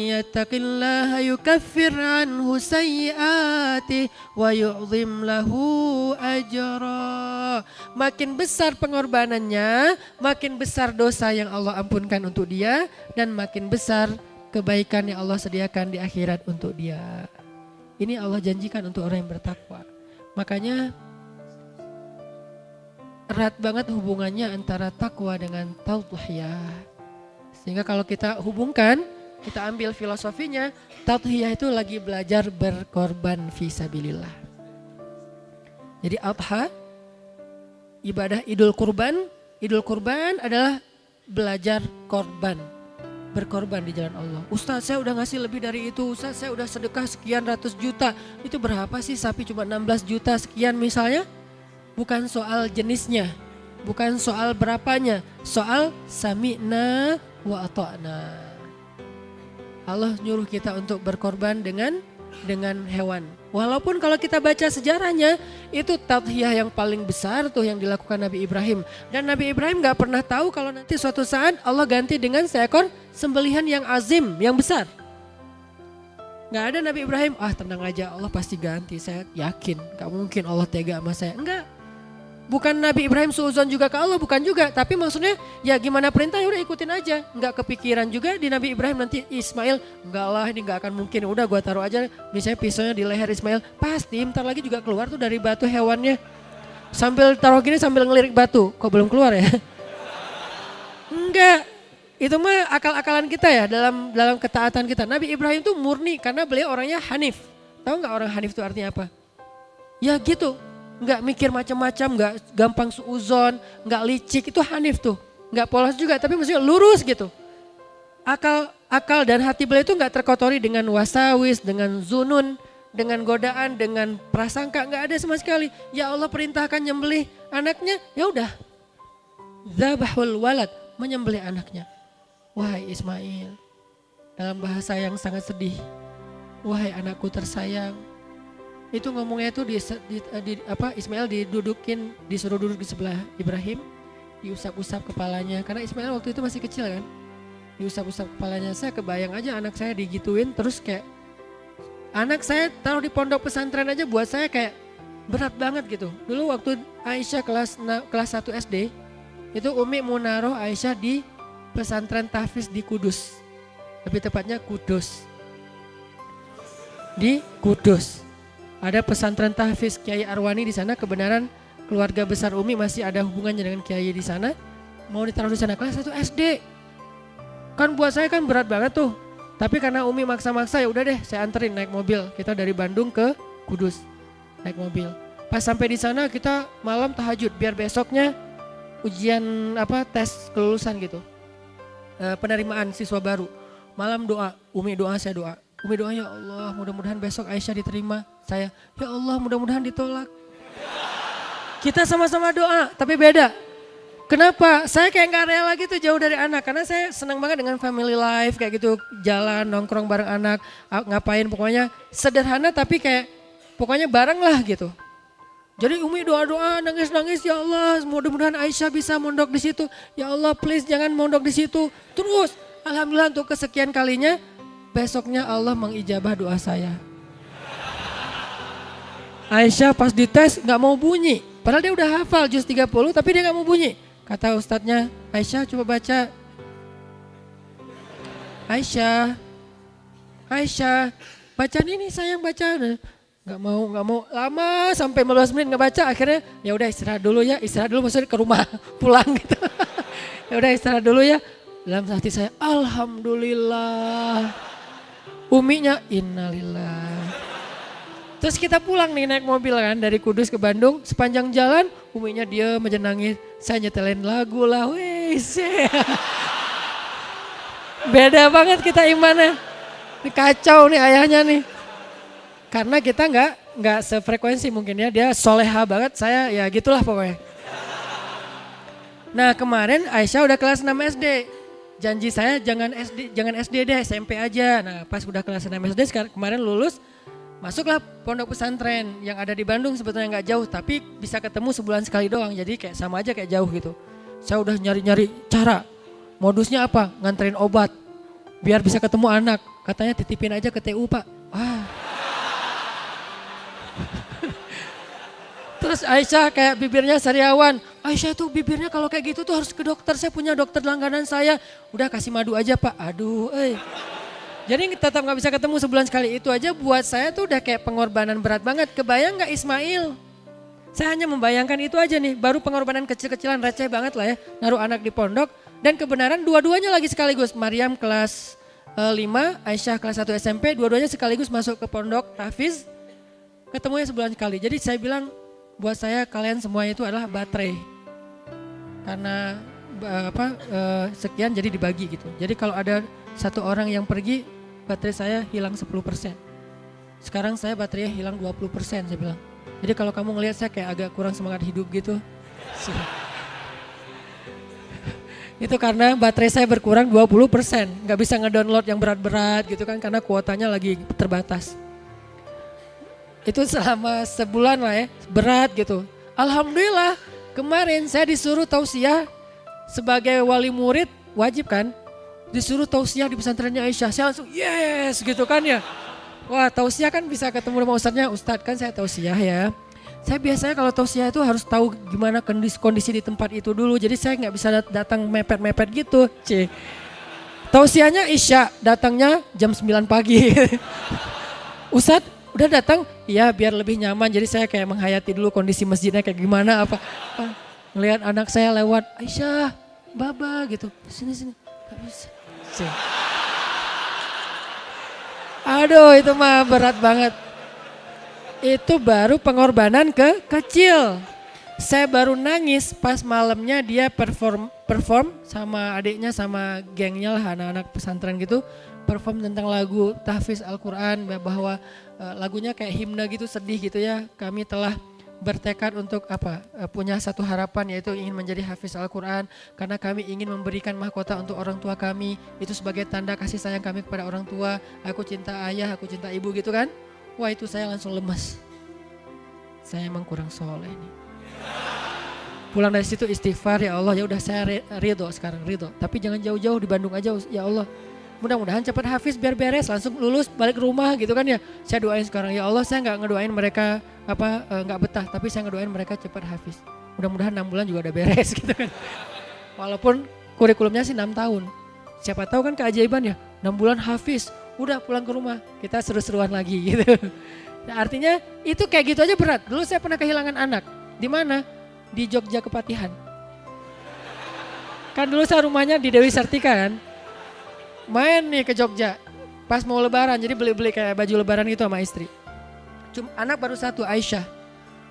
yattaqillaha yukaffir anhu sayyi'atihi wa yu'zim lahu ajra. Makin besar pengorbanannya, makin besar dosa yang Allah ampunkan untuk dia dan makin besar kebaikan yang Allah sediakan di akhirat untuk dia. Ini Allah janjikan untuk orang yang bertakwa. Makanya erat banget hubungannya antara takwa dengan tauhiyah. Sehingga kalau kita hubungkan, kita ambil filosofinya, tauhiyah itu lagi belajar berkorban fisabilillah. Jadi adha, ibadah idul kurban adalah belajar korban, berkorban di jalan Allah. Ustaz saya udah ngasih lebih dari itu, Ustaz saya udah sedekah sekian ratus juta, itu berapa sih sapi cuma 16 juta sekian misalnya? Bukan soal jenisnya, bukan soal berapanya, soal sami'na wa ata'na. Allah nyuruh kita untuk berkorban dengan hewan. Walaupun kalau kita baca sejarahnya, itu tadhiyah yang paling besar tuh yang dilakukan Nabi Ibrahim. Dan Nabi Ibrahim gak pernah tahu kalau nanti suatu saat Allah ganti dengan seekor sembelihan yang azim, yang besar. Gak ada Nabi Ibrahim, tenang aja Allah pasti ganti, saya yakin. Gak mungkin Allah tega sama saya, enggak. Bukan Nabi Ibrahim suuzon juga ke Allah, bukan juga. Tapi maksudnya ya gimana perintah ya udah ikutin aja. Enggak kepikiran juga di Nabi Ibrahim nanti Ismail, enggak lah ini enggak akan mungkin. Udah gua taruh aja misalnya pisaunya di leher Ismail. Pasti bentar lagi juga keluar tuh dari batu hewannya. Sambil taruh gini sambil ngelirik batu. Kok belum keluar ya? Enggak. Itu mah akal-akalan kita ya dalam ketaatan kita. Nabi Ibrahim tuh murni karena beliau orangnya hanif. Tahu enggak orang hanif itu artinya apa? Ya gitu. Nggak mikir macam-macam, nggak gampang suuzon, nggak licik, itu hanif tuh. Nggak polos juga, tapi maksudnya lurus gitu. Akal dan hati beliau itu nggak terkotori dengan wasawis, dengan zunun, dengan godaan, dengan prasangka, nggak ada sama sekali. Ya Allah perintahkan nyembelih anaknya, ya udah. Dzabahul walad, menyembelih anaknya. Wahai Ismail, dalam bahasa yang sangat sedih. Wahai anakku tersayang. Itu ngomongnya itu Ismail disuruh duduk di sebelah Ibrahim, diusap-usap kepalanya karena Ismail waktu itu masih kecil kan, diusap-usap kepalanya. Saya kebayang aja anak saya digituin terus kayak anak saya taruh di pondok pesantren aja buat saya kayak berat banget gitu. Dulu waktu Aisyah kelas 1 SD itu Umi mau naruh Aisyah di pesantren tahfiz di Kudus, lebih tepatnya Kudus, di Kudus. Ada pesantren tahfiz Kiai Arwani di sana, kebenaran keluarga besar Umi masih ada hubungannya dengan Kiai di sana. mau ditaruh di sana kelas 1 SD. Kan buat saya kan berat banget tuh. Tapi karena Umi maksa-maksa, ya udah deh saya anterin naik mobil. Kita dari Bandung ke Kudus naik mobil. Pas sampai di sana kita malam tahajud biar besoknya ujian tes kelulusan gitu. Penerimaan siswa baru. Malam doa, Umi doa, saya doa. Umi doa, ya Allah mudah-mudahan besok Aisyah diterima. Saya, ya Allah mudah-mudahan ditolak. Kita sama-sama doa, tapi beda. Kenapa? Saya kayak gak rela gitu jauh dari anak. Karena saya senang banget dengan family life kayak gitu. Jalan, nongkrong bareng anak, ngapain pokoknya sederhana tapi kayak pokoknya bareng lah gitu. Jadi Umi doa-doa, nangis-nangis, ya Allah mudah-mudahan Aisyah bisa mondok di situ. Ya Allah please jangan mondok di situ. Terus alhamdulillah untuk kesekian kalinya besoknya Allah mengijabah doa saya. Aisyah pas dites gak mau bunyi. Padahal dia udah hafal juz 30 tapi dia gak mau bunyi. Kata ustadznya, Aisyah coba baca. Aisyah, bacaan ini sayang baca. Gak mau. Lama sampai 15 menit gak baca. Akhirnya ya udah istirahat dulu ya. Istirahat dulu maksudnya ke rumah pulang gitu. Ya udah istirahat dulu ya. Dalam hati saya, alhamdulillah. Uminya innalillah. Terus kita pulang nih naik mobil kan dari Kudus ke Bandung. Sepanjang jalan Uminya dia aja nangis. Saya nyetelin lagu lah. Wes. Beda banget kita imannya. Ini kacau nih ayahnya nih. Karena kita nggak sefrekuensi mungkin ya. Dia soleha banget, saya ya gitulah pokoknya. Nah kemarin Aisyah udah kelas 6 SD. Janji saya jangan SD deh, SMP aja. Nah pas udah kelas 6 SD kemarin lulus, masuklah pondok pesantren yang ada di Bandung sebetulnya nggak jauh. Tapi bisa ketemu sebulan sekali doang, jadi kayak sama aja kayak jauh gitu. Saya udah nyari-nyari cara, modusnya apa? Nganterin obat, biar bisa ketemu anak. Katanya titipin aja ke TU Pak. Wah. Terus Aisyah kayak bibirnya sariawan. Aisyah tuh bibirnya kalau kayak gitu tuh harus ke dokter. Saya punya dokter langganan saya. Udah kasih madu aja Pak. Aduh Jadi tetap gak bisa ketemu sebulan sekali. Itu aja buat saya tuh udah kayak pengorbanan berat banget. Kebayang gak Ismail? Saya hanya membayangkan itu aja nih. Baru pengorbanan kecil-kecilan receh banget lah ya. Naruh anak di pondok. Dan kebenaran dua-duanya lagi sekaligus. Maryam kelas 5, Aisyah kelas 1 SMP. Dua-duanya sekaligus masuk ke pondok tahfiz. Ketemunya sebulan sekali. Jadi saya bilang buat saya kalian semua itu adalah baterai. Karena sekian jadi dibagi gitu. Jadi kalau ada satu orang yang pergi, baterai saya hilang 10%. Sekarang saya baterainya hilang 20% saya bilang. Jadi kalau kamu ngelihat saya kayak agak kurang semangat hidup gitu. Itu karena baterai saya berkurang 20%. Gak bisa ngedownload yang berat-berat gitu kan karena kuotanya lagi terbatas. Itu selama sebulan lah ya, berat gitu. Alhamdulillah kemarin saya disuruh tausiah sebagai wali murid, wajib kan. Disuruh tausiah di pesantrennya Aisyah, saya langsung yes gitu kan ya. Wah tausiah kan bisa ketemu sama ustadznya, ustadz kan saya tausiah ya. Saya biasanya kalau tausiah itu harus tahu gimana kondisi di tempat itu dulu. Jadi saya gak bisa datang mepet-mepet gitu. Tausiahnya Isya, datangnya jam 9 pagi. Ustadz udah datang, ya biar lebih nyaman. Jadi saya kayak menghayati dulu kondisi masjidnya kayak gimana apa. Ngelihat anak saya lewat, Aisyah, Baba gitu. Sini, gak bisa. Aduh itu mah berat banget. Itu baru pengorbanan kecil. Saya baru nangis pas malamnya dia perform sama adiknya sama gengnya lah anak-anak pesantren gitu. Perform tentang lagu tahfiz Al-Quran bahwa lagunya kayak himne gitu sedih gitu ya. Kami telah bertekad untuk punya satu harapan yaitu ingin menjadi hafiz Al-Quran. Karena kami ingin memberikan mahkota untuk orang tua kami. Itu sebagai tanda kasih sayang kami kepada orang tua. Aku cinta ayah, aku cinta ibu gitu kan. Wah itu saya langsung lemas. Saya emang kurang soleh nih. Pulang dari situ istighfar ya Allah ya udah saya ridho sekarang ridho. Tapi jangan jauh-jauh di Bandung aja ya Allah. Mudah-mudahan cepat hafiz biar beres langsung lulus balik ke rumah gitu kan ya. Saya doain sekarang ya Allah saya nggak ngedoain mereka nggak betah tapi saya ngedoain mereka cepat hafiz. Mudah-mudahan 6 bulan juga udah beres gitu kan. Walaupun kurikulumnya sih 6 tahun. Siapa tahu kan keajaiban ya 6 bulan hafiz udah pulang ke rumah kita seru-seruan lagi gitu. Nah, artinya itu kayak gitu aja berat. Dulu saya pernah kehilangan anak. Di mana? Di Jogja Kepatihan. Kan dulu saya rumahnya di Dewi Sartika kan. Main nih ke Jogja. Pas mau lebaran, jadi beli-beli kayak baju lebaran gitu sama istri. Anak baru satu, Aisyah.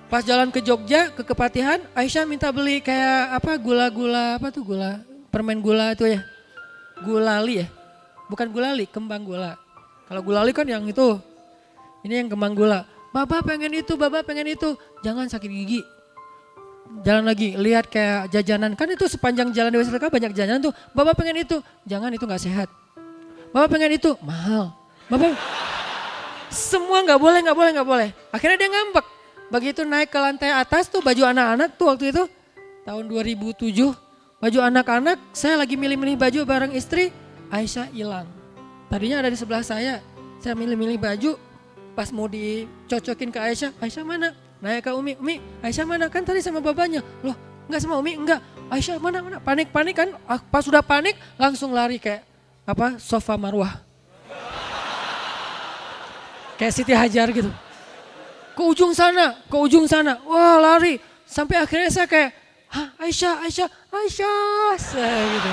Pas jalan ke Jogja, ke Kepatihan, Aisyah minta beli kayak apa gula-gula, apa tuh gula, permen gula itu ya. Gulali ya. Bukan gulali, kembang gula. Kalau gulali kan yang itu. Ini yang kembang gula. Baba pengen itu, baba pengen itu. Jangan sakit gigi. Jalan lagi, lihat kayak jajanan. Kan itu sepanjang jalan Dewi Sartika banyak jajanan tuh. Baba pengen itu. Jangan, itu gak sehat. Baba pengen itu, mahal. Baba, semua gak boleh. Akhirnya dia ngambek. Begitu naik ke lantai atas tuh baju anak-anak tuh waktu itu. Tahun 2007. Baju anak-anak, saya lagi milih-milih baju bareng istri. Aisyah hilang. Tadinya ada di sebelah saya milih-milih baju. Pas mau dicocokin ke Aisyah, Aisyah mana? Nanya ke Umi, Aisyah mana? Kan tadi sama babanya. Loh, enggak sama Umi, enggak. Aisyah mana? Panik kan. Pas sudah panik langsung lari kayak apa? Sofa Marwah. Kayak Siti Hajar gitu. Ke ujung sana. Wah, lari. Sampai akhirnya saya kayak, "Hah, Aisyah." Saya gitu.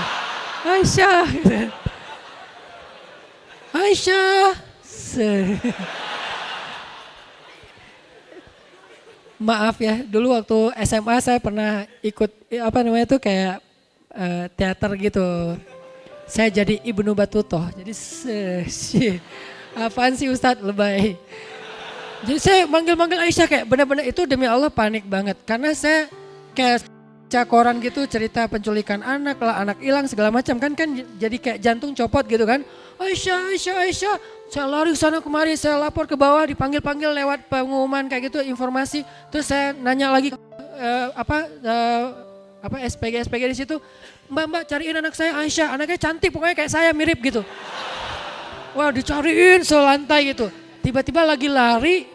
Aisyah gitu. Aisyah. Maaf ya, dulu waktu SMA saya pernah ikut apa namanya tuh kayak teater gitu. Saya jadi Ibnu Batutoh. Jadi apaan sih Ustadz, lebay. Jadi saya manggil Aisyah kayak benar-benar itu demi Allah panik banget. Karena saya kayak koran gitu cerita penculikan anak lah, anak hilang segala macam kan jadi kayak jantung copot gitu kan. Aisyah. Saya lari sana kemari, saya lapor ke bawah, dipanggil lewat pengumuman kayak gitu informasi. Terus saya nanya lagi SPG di situ. Mbak cariin anak saya Aisyah, anaknya cantik pokoknya kayak saya mirip gitu. Wah, dicariin selantai gitu. Tiba-tiba lagi lari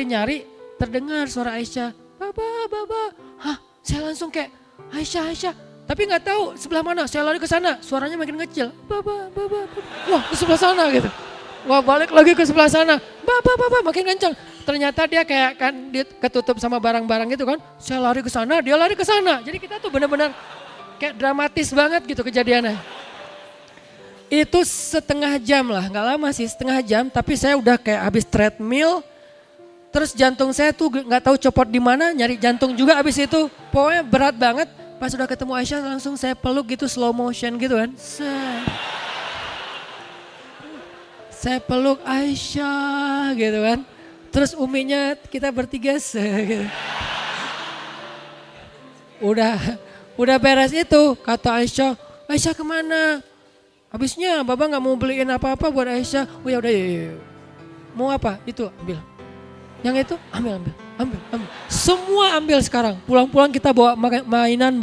nyari, terdengar suara Aisyah. Baba. Hah, saya langsung kayak Aisyah. Tapi nggak tahu sebelah mana, saya lari ke sana, suaranya makin kecil. Baba. Wah, ke sebelah sana gitu. Wah, balik lagi ke sebelah sana. Baba, makin kencang. Ternyata dia kayak kan dia ketutup sama barang-barang gitu kan. Saya lari ke sana, dia lari ke sana. Jadi kita tuh benar-benar kayak dramatis banget gitu kejadiannya. Itu setengah jam lah, nggak lama sih, setengah jam. Tapi saya udah kayak habis treadmill. Terus jantung saya tuh nggak tahu copot di mana, nyari jantung juga abis itu. Pokoknya berat banget. Pas udah ketemu Aisyah langsung saya peluk gitu slow motion gitu kan. Saya peluk Aisyah gitu kan. Terus uminya kita bertiga gitu. Udah beres itu kata Aisyah kemana? Habisnya Baba nggak mau beliin apa-apa buat Aisyah. Oh ya udah ya. Mau apa? Itu ambil. Yang itu ambil. Semua ambil sekarang. Pulang-pulang kita bawa mainan,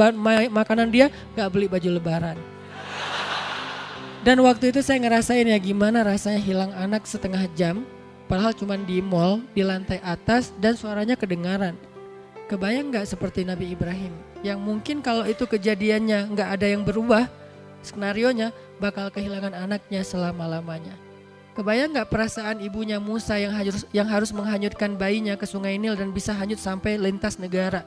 makanan dia, gak beli baju lebaran. Dan waktu itu saya ngerasain ya gimana rasanya hilang anak setengah jam. Padahal cuma di mall, di lantai atas dan suaranya kedengaran. Kebayang gak seperti Nabi Ibrahim? Yang mungkin kalau itu kejadiannya gak ada yang berubah, skenarionya bakal kehilangan anaknya selama-lamanya. Kebayang gak perasaan ibunya Musa yang harus menghanyutkan bayinya ke sungai Nil dan bisa hanyut sampai lintas negara.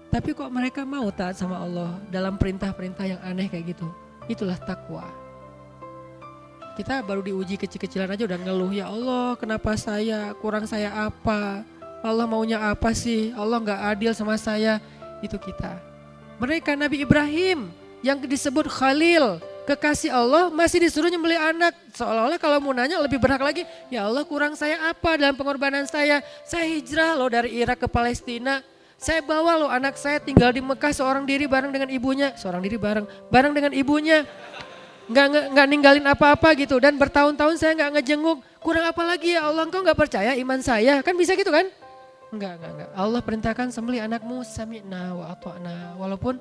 Tapi kok mereka mau taat sama Allah dalam perintah-perintah yang aneh kayak gitu. Itulah takwa. Kita baru diuji kecil-kecilan aja udah ngeluh, ya Allah kenapa kurang saya apa? Allah maunya apa sih? Allah gak adil sama saya. Itu kita. Mereka Nabi Ibrahim yang disebut Khalil. Kekasih Allah masih disuruh nyembelih anak. Seolah-olah kalau mau nanya lebih berhak lagi. Ya Allah kurang saya apa dalam pengorbanan saya. Saya hijrah loh dari Irak ke Palestina. Saya bawa loh anak saya tinggal di Mekah seorang diri bareng dengan ibunya. Bareng dengan ibunya. Nggak ninggalin apa-apa gitu. Dan bertahun-tahun saya nggak ngejenguk. Kurang apa lagi ya Allah, engkau nggak percaya iman saya. Kan bisa gitu kan? Enggak. Allah perintahkan sembelih anakmu sami'na wa ata'na. Walaupun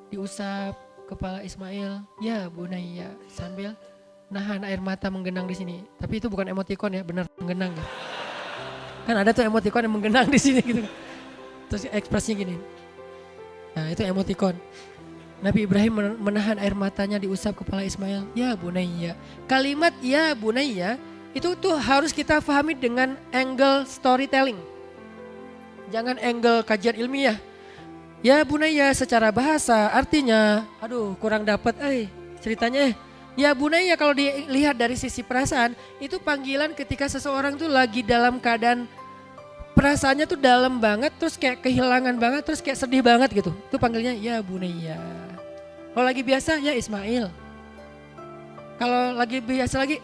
diusap kepala Ismail, ya bunayya, sambil nahan air mata menggenang di sini. Tapi itu bukan emoticon ya, benar menggenang ya. Kan ada tuh emoticon yang menggenang di sini gitu. Terus ekspresinya gini. Nah itu emoticon. Nabi Ibrahim menahan air matanya diusap kepala Ismail, ya bunayya. Kalimat ya bunayya itu tuh harus kita pahami dengan angle storytelling. Jangan angle kajian ilmiah. Ya bunaya secara bahasa artinya, aduh kurang dapat ceritanya. Ya bunaya kalau dilihat dari sisi perasaan, itu panggilan ketika seseorang tuh lagi dalam keadaan perasaannya tuh dalam banget, terus kayak kehilangan banget, terus kayak sedih banget gitu. Itu panggilnya ya bunaya. Kalau lagi biasa ya Ismail. Kalau lagi biasa lagi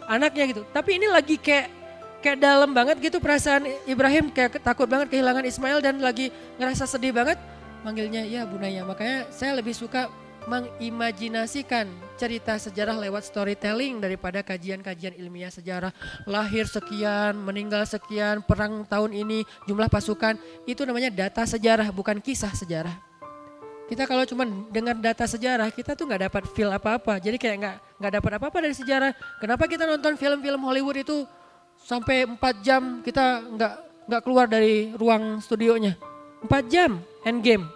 anaknya gitu. Tapi ini lagi kayak dalam banget gitu perasaan Ibrahim, kayak takut banget kehilangan Ismail dan lagi ngerasa sedih banget, manggilnya ya bunaya. Makanya saya lebih suka mengimajinasikan cerita sejarah lewat storytelling daripada kajian-kajian ilmiah sejarah. Lahir sekian, meninggal sekian, perang tahun ini, jumlah pasukan, itu namanya data sejarah, bukan kisah sejarah. Kita kalau cuma dengar data sejarah, kita tuh nggak dapat feel apa-apa. Jadi kayak nggak dapat apa-apa dari sejarah. Kenapa kita nonton film-film Hollywood itu sampai 4 jam kita nggak keluar dari ruang studionya? 4 jam Endgame.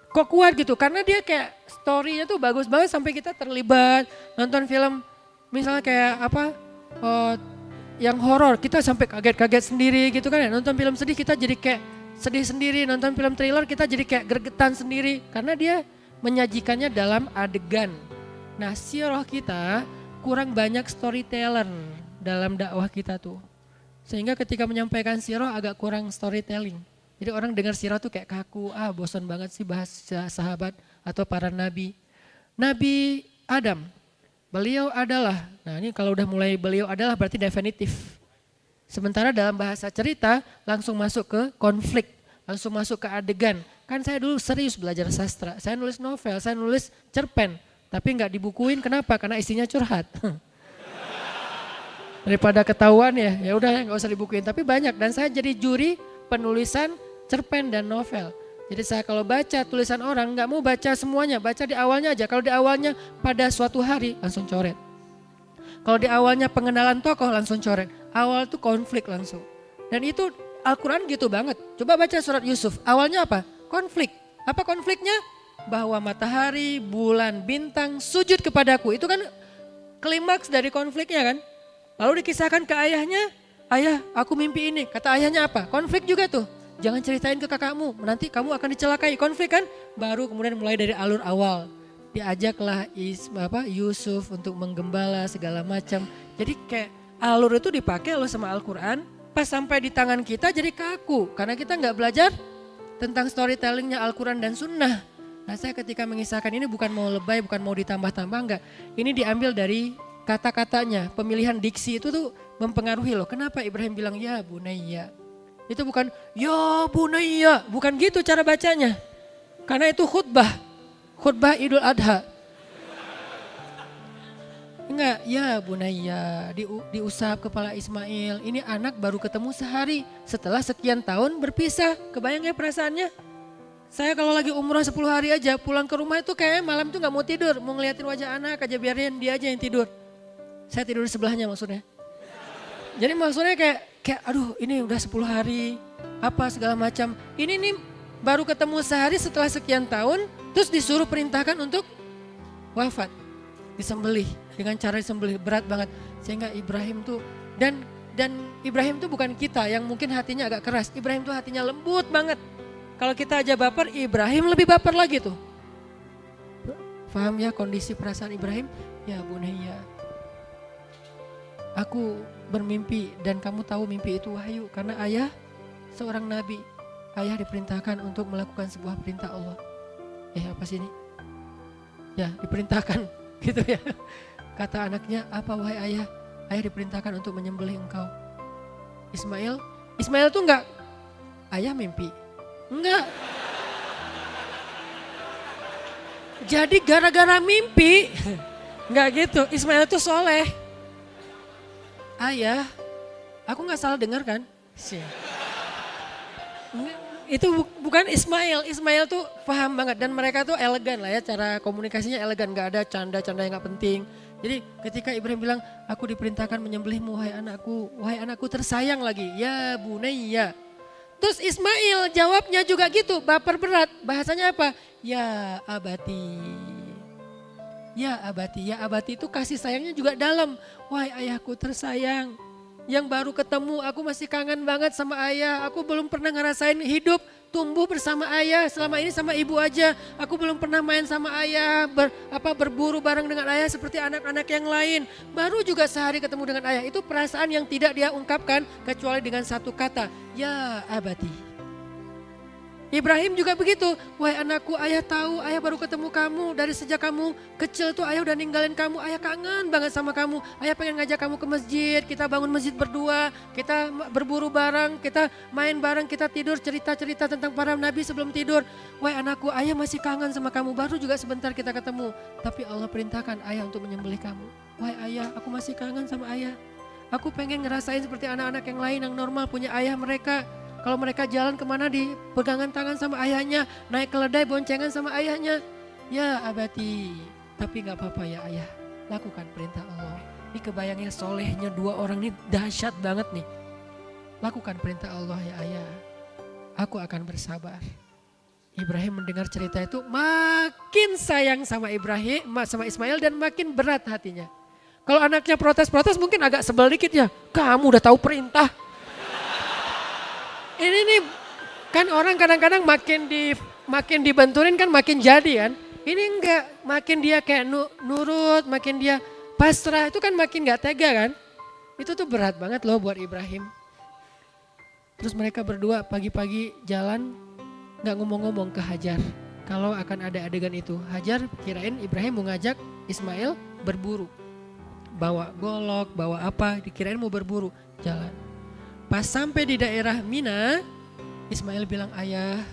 Kok kuat gitu? Karena dia kayak story-nya tuh bagus banget sampai kita terlibat nonton film. Misalnya kayak yang horor, kita sampai kaget-kaget sendiri gitu kan ya. Nonton film sedih kita jadi kayak sedih sendiri, nonton film thriller kita jadi kayak gregetan sendiri karena dia menyajikannya dalam adegan. Nah, sirah kita kurang banyak storyteller dalam dakwah kita tuh. Sehingga ketika menyampaikan sirah agak kurang storytelling. Jadi orang dengar sirah tuh kayak kaku, bosan banget sih bahas sahabat atau para nabi. Nabi Adam, beliau adalah, nah ini kalau udah mulai beliau adalah berarti definitif. Sementara dalam bahasa cerita langsung masuk ke konflik, langsung masuk ke adegan. Kan saya dulu serius belajar sastra, saya nulis novel, saya nulis cerpen. Tapi nggak dibukuin, kenapa? Karena isinya curhat. Daripada ketahuan ya udah nggak usah dibukuin. Tapi banyak dan saya jadi juri penulisan cerpen dan novel. Jadi saya kalau baca tulisan orang nggak mau baca semuanya, baca di awalnya aja. Kalau di awalnya pada suatu hari langsung coret. Kalau di awalnya pengenalan tokoh langsung coret. Awal tuh konflik langsung. Dan itu Al-Quran gitu banget. Coba baca surat Yusuf. Awalnya apa? Konflik. Apa konfliknya? Bahwa matahari, bulan, bintang sujud kepadaku. Itu kan klimaks dari konfliknya kan. Lalu dikisahkan ke ayahnya. Ayah aku mimpi ini. Kata ayahnya apa? Konflik juga tuh. Jangan ceritain ke kakakmu. Nanti kamu akan dicelakai. Konflik kan. Baru kemudian mulai dari alur awal. Diajaklah Yusuf untuk menggembala segala macam. Jadi kayak alur itu dipakai loh sama Al-Quran, pas sampai di tangan kita jadi kaku. Karena kita nggak belajar tentang storytellingnya Al-Quran dan Sunnah. Nah saya ketika mengisahkan ini bukan mau lebay, bukan mau ditambah-tambah, enggak. Ini diambil dari kata-katanya, pemilihan diksi itu tuh mempengaruhi loh. Kenapa Ibrahim bilang ya bunayya? Itu bukan ya bunayya, bukan gitu cara bacanya. Karena itu khutbah Idul Adha. Enggak, ya bunayya, diusap kepala Ismail. Ini anak baru ketemu sehari setelah sekian tahun berpisah. Kebayang ya perasaannya? Saya kalau lagi umroh 10 hari aja pulang ke rumah itu kayak malam itu gak mau tidur. Mau ngeliatin wajah anak aja, biarin dia aja yang tidur. Saya tidur di sebelahnya maksudnya. Jadi maksudnya kayak aduh ini udah 10 hari apa segala macam. Ini nih baru ketemu sehari setelah sekian tahun terus disuruh perintahkan untuk wafat. Disembelih dengan cara disembelih berat banget sehingga Ibrahim tuh dan Ibrahim tuh bukan kita yang mungkin hatinya agak keras. Ibrahim tuh hatinya lembut banget. Kalau kita aja baper, Ibrahim lebih baper lagi tuh. Paham ya kondisi perasaan Ibrahim? Ya bunayya, aku bermimpi dan kamu tahu mimpi itu wahyu karena ayah seorang nabi. Ayah diperintahkan untuk melakukan sebuah perintah Allah. Apa sih ini? Ya diperintahkan gitu ya. Kata anaknya, apa wahai ayah? Ayah diperintahkan untuk menyembelih engkau. Ismail tuh enggak, ayah mimpi. Enggak. Jadi gara-gara mimpi, enggak gitu. Ismail tuh soleh. Ayah, aku enggak salah dengar kan? Itu bukan Ismail. Ismail tuh paham banget dan mereka tuh elegan lah ya, cara komunikasinya elegan, nggak ada canda-canda yang nggak penting. Jadi ketika Ibrahim bilang, aku diperintahkan menyembelihmu wahai anakku tersayang lagi, ya bunayya. Terus Ismail jawabnya juga gitu, baper berat. Bahasanya apa? Ya abati. Ya abati itu kasih sayangnya juga dalam. Wahai ayahku tersayang. yang baru ketemu, aku masih kangen banget sama ayah. Aku belum pernah ngerasain hidup tumbuh bersama ayah, selama ini sama ibu aja. Aku belum pernah main sama ayah, berburu bareng dengan ayah seperti anak-anak yang lain. Baru juga sehari ketemu dengan ayah, itu perasaan yang tidak dia ungkapkan kecuali dengan satu kata, ya abati. Ibrahim juga begitu, wahai anakku, ayah tahu, ayah baru ketemu kamu dari sejak kamu kecil tuh ayah udah ninggalin kamu, ayah kangen banget sama kamu, ayah pengen ngajak kamu ke masjid, kita bangun masjid berdua, kita berburu bareng, kita main bareng, kita tidur cerita-cerita tentang para nabi sebelum tidur. Wahai anakku, ayah masih kangen sama kamu, baru juga sebentar kita ketemu, tapi Allah perintahkan ayah untuk menyembelih kamu. Wahai ayah, aku masih kangen sama ayah, aku pengen ngerasain seperti anak-anak yang lain yang normal punya ayah mereka. Kalau mereka jalan kemana dipegangan tangan sama ayahnya, naik keledai boncengan sama ayahnya. Ya abati, tapi gak apa-apa ya ayah, lakukan perintah Allah. Ini kebayangnya solehnya dua orang ini dahsyat banget nih. Lakukan perintah Allah ya ayah, aku akan bersabar. Ibrahim mendengar cerita itu makin sayang sama Ibrahim, sama Ismail dan makin berat hatinya. Kalau anaknya protes-protes mungkin agak sebel dikit ya, kamu udah tahu perintah. Ini nih kan orang kadang-kadang makin dibenturin kan makin jadi kan. Ini enggak, makin dia kayak nurut, makin dia pasrah itu kan makin gak tega kan. Itu tuh berat banget loh buat Ibrahim. Terus mereka berdua pagi-pagi jalan gak ngomong-ngomong ke Hajar. Kalau akan ada adegan itu, Hajar kirain Ibrahim mau ngajak Ismail berburu. Bawa golok, bawa apa, dikirain mau berburu, jalan. Pas sampai di daerah Mina, Ismail bilang, ayah,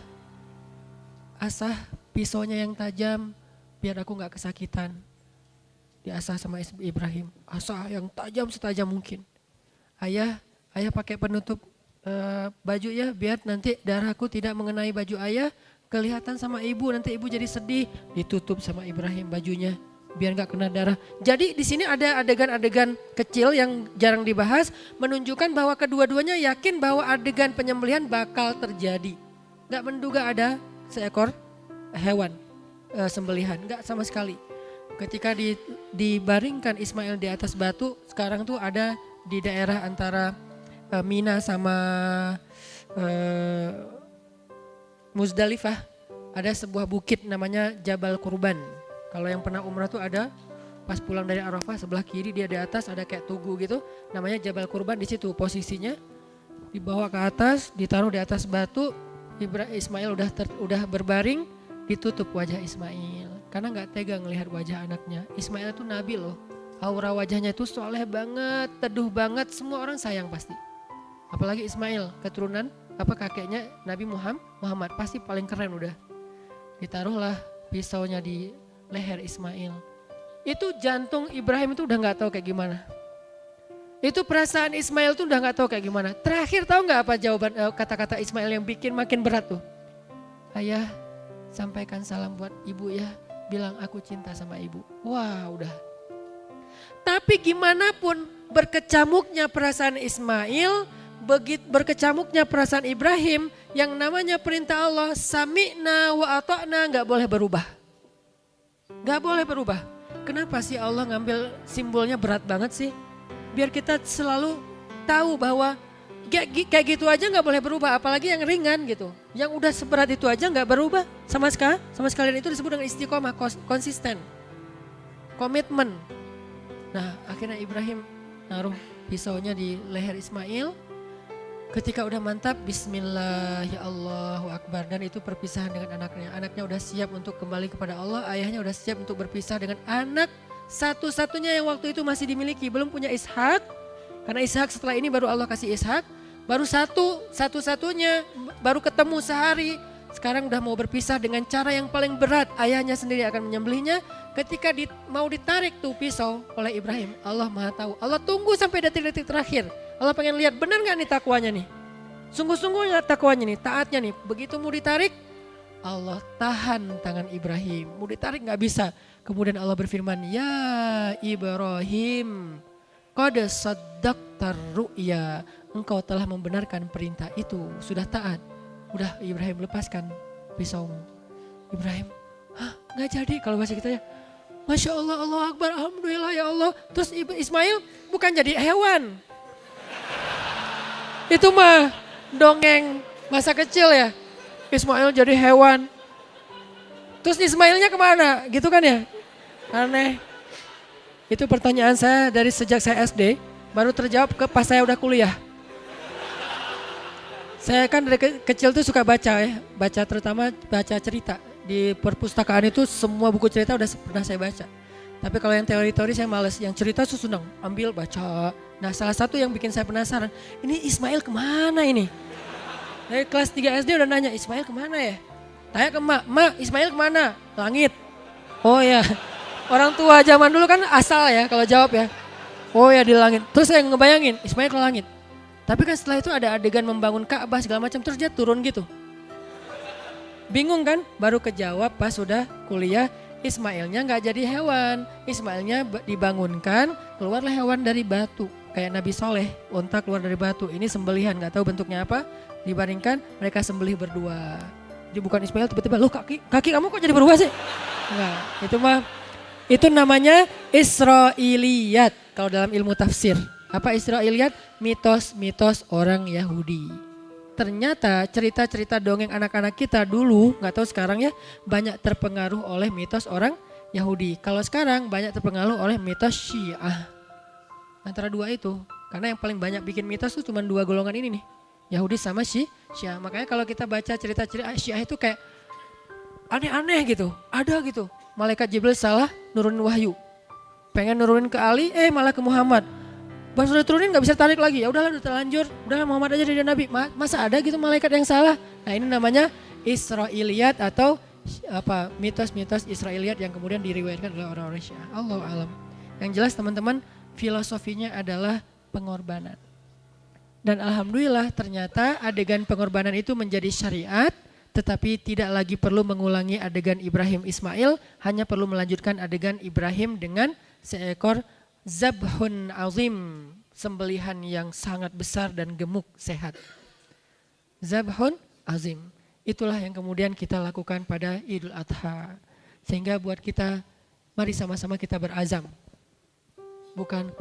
asah pisaunya yang tajam biar aku gak kesakitan. Diasah sama Ibrahim, asah yang tajam setajam mungkin. Ayah pakai penutup baju ya biar nanti darahku tidak mengenai baju ayah, kelihatan sama ibu, nanti ibu jadi sedih. Ditutup sama Ibrahim bajunya biar nggak kena darah. Jadi di sini ada adegan-adegan kecil yang jarang dibahas, menunjukkan bahwa kedua-duanya yakin bahwa adegan penyembelihan bakal terjadi. Nggak menduga ada seekor hewan sembelihan, nggak sama sekali. Ketika dibaringkan Ismail di atas batu, sekarang tuh ada di daerah antara Mina sama Muzdalifah, ada sebuah bukit namanya Jabal Kurban. Kalau yang pernah umrah tuh ada pas pulang dari Arafah sebelah kiri dia di atas ada kayak tugu gitu, namanya Jabal Kurban. Di situ posisinya dibawa ke atas, ditaruh di atas batu. Ismail udah berbaring, ditutup wajah Ismail karena nggak tega ngelihat wajah anaknya. Ismail itu nabi loh, aura wajahnya itu soleh banget, teduh banget, semua orang sayang pasti. Apalagi Ismail keturunan kakeknya Nabi Muhammad pasti paling keren udah. Ditaruhlah pisaunya di leher Ismail. Itu jantung Ibrahim itu udah gak tahu kayak gimana. Itu perasaan Ismail tuh udah gak tahu kayak gimana. Terakhir tahu gak apa jawaban kata-kata Ismail yang bikin makin berat tuh. Ayah, sampaikan salam buat ibu ya. Bilang aku cinta sama ibu. Wah udah. Tapi gimana pun berkecamuknya perasaan Ismail, berkecamuknya perasaan Ibrahim, yang namanya perintah Allah sami'na wa ata'na gak boleh berubah. Gak boleh berubah. Kenapa sih Allah ngambil simbolnya berat banget sih? Biar kita selalu tahu bahwa kayak gitu aja gak boleh berubah. Apalagi yang ringan gitu. Yang udah seberat itu aja gak berubah sama sekalian. Itu disebut dengan istiqomah, konsisten. Komitmen. Nah akhirnya Ibrahim naruh pisaunya di leher Ismail. Ketika udah mantap, bismillah ya Allahu Akbar. Dan itu perpisahan dengan anaknya. Anaknya udah siap untuk kembali kepada Allah. Ayahnya udah siap untuk berpisah dengan anak satu-satunya yang waktu itu masih dimiliki. Belum punya Ishak. Karena Ishak setelah ini baru Allah kasih Ishak. Baru satu-satunya, baru ketemu sehari. Sekarang udah mau berpisah dengan cara yang paling berat. Ayahnya sendiri akan menyembelihnya. Ketika mau ditarik tuh pisau oleh Ibrahim, Allah Maha tahu. Allah tunggu sampai detik-detik terakhir. Allah pengen lihat benar gak nih takwanya nih. Sungguh-sungguh gak takwanya nih, taatnya nih. Begitu mau ditarik, Allah tahan tangan Ibrahim. Mau ditarik gak bisa. Kemudian Allah berfirman, ya Ibrahim, qad saddaqtar ru'ya. Engkau telah membenarkan perintah itu, sudah taat. Udah Ibrahim lepaskan pisaumu. Ibrahim, hah gak jadi kalau bahasa kita ya. Masya Allah, Allah Akbar, Alhamdulillah ya Allah. Terus Ismail bukan jadi hewan. Itu mah dongeng masa kecil ya. Ismail jadi hewan. Terus Ismailnya kemana? Gitu kan ya? Aneh. Itu pertanyaan saya dari sejak saya SD. Baru terjawab ke pas saya udah kuliah. Saya kan dari kecil tuh suka baca ya. Baca terutama baca cerita. Di perpustakaan itu semua buku cerita udah pernah saya baca. Tapi kalau yang teori-teori saya males. Yang cerita tuh senang. Ambil baca. Nah salah satu yang bikin saya penasaran. Ini Ismail kemana ini? Dari kelas 3 SD udah nanya Ismail kemana ya? Tanya ke Mak Ismail kemana? Langit. Oh ya, orang tua zaman dulu kan asal ya kalau jawab ya. Oh ya di langit. Terus saya ngebayangin Ismail ke langit. Tapi kan setelah itu ada adegan membangun Ka'bah segala macam terus dia turun gitu. Bingung kan? Baru kejawab pas sudah kuliah Ismailnya nggak jadi hewan. Ismailnya dibangunkan keluarlah hewan dari batu. Kayak Nabi Soleh, unta keluar dari batu. Ini sembelihan nggak tahu bentuknya apa. Dibandingkan mereka sembelih berdua. Jadi bukan Ismail tiba-tiba, loh kaki kamu kok jadi berubah sih? Enggak, itu namanya Israiliyat kalau dalam ilmu tafsir. Apa Israiliyat? Mitos-mitos orang Yahudi. Ternyata cerita-cerita dongeng anak-anak kita dulu, nggak tahu sekarang ya, banyak terpengaruh oleh mitos orang Yahudi. Kalau sekarang banyak terpengaruh oleh mitos Syiah. Antara dua itu, karena yang paling banyak bikin mitos itu cuma dua golongan ini nih. Yahudi sama Syiah. Makanya kalau kita baca cerita-cerita Syiah itu kayak aneh-aneh gitu. Ada gitu. Malaikat Jibril salah nurunin wahyu. Pengen nurunin ke Ali, malah ke Muhammad. Pas udah turunin gak bisa tarik lagi. Ya udahlah udah terlanjur. Udahlah Muhammad aja jadi nabi. Masa ada gitu malaikat yang salah? Nah ini namanya Israiliyat atau mitos-mitos Israiliyat yang kemudian diriwayatkan oleh orang-orang Syiah. Allahu a'lam. Yang jelas teman-teman filosofinya adalah pengorbanan. Dan alhamdulillah ternyata adegan pengorbanan itu menjadi syariat, tetapi tidak lagi perlu mengulangi adegan Ibrahim Ismail, hanya perlu melanjutkan adegan Ibrahim dengan seekor zabhun azim, sembelihan yang sangat besar dan gemuk sehat. Zabhun azim, itulah yang kemudian kita lakukan pada Idul Adha. Sehingga buat kita, mari sama-sama kita berazam. Bukan,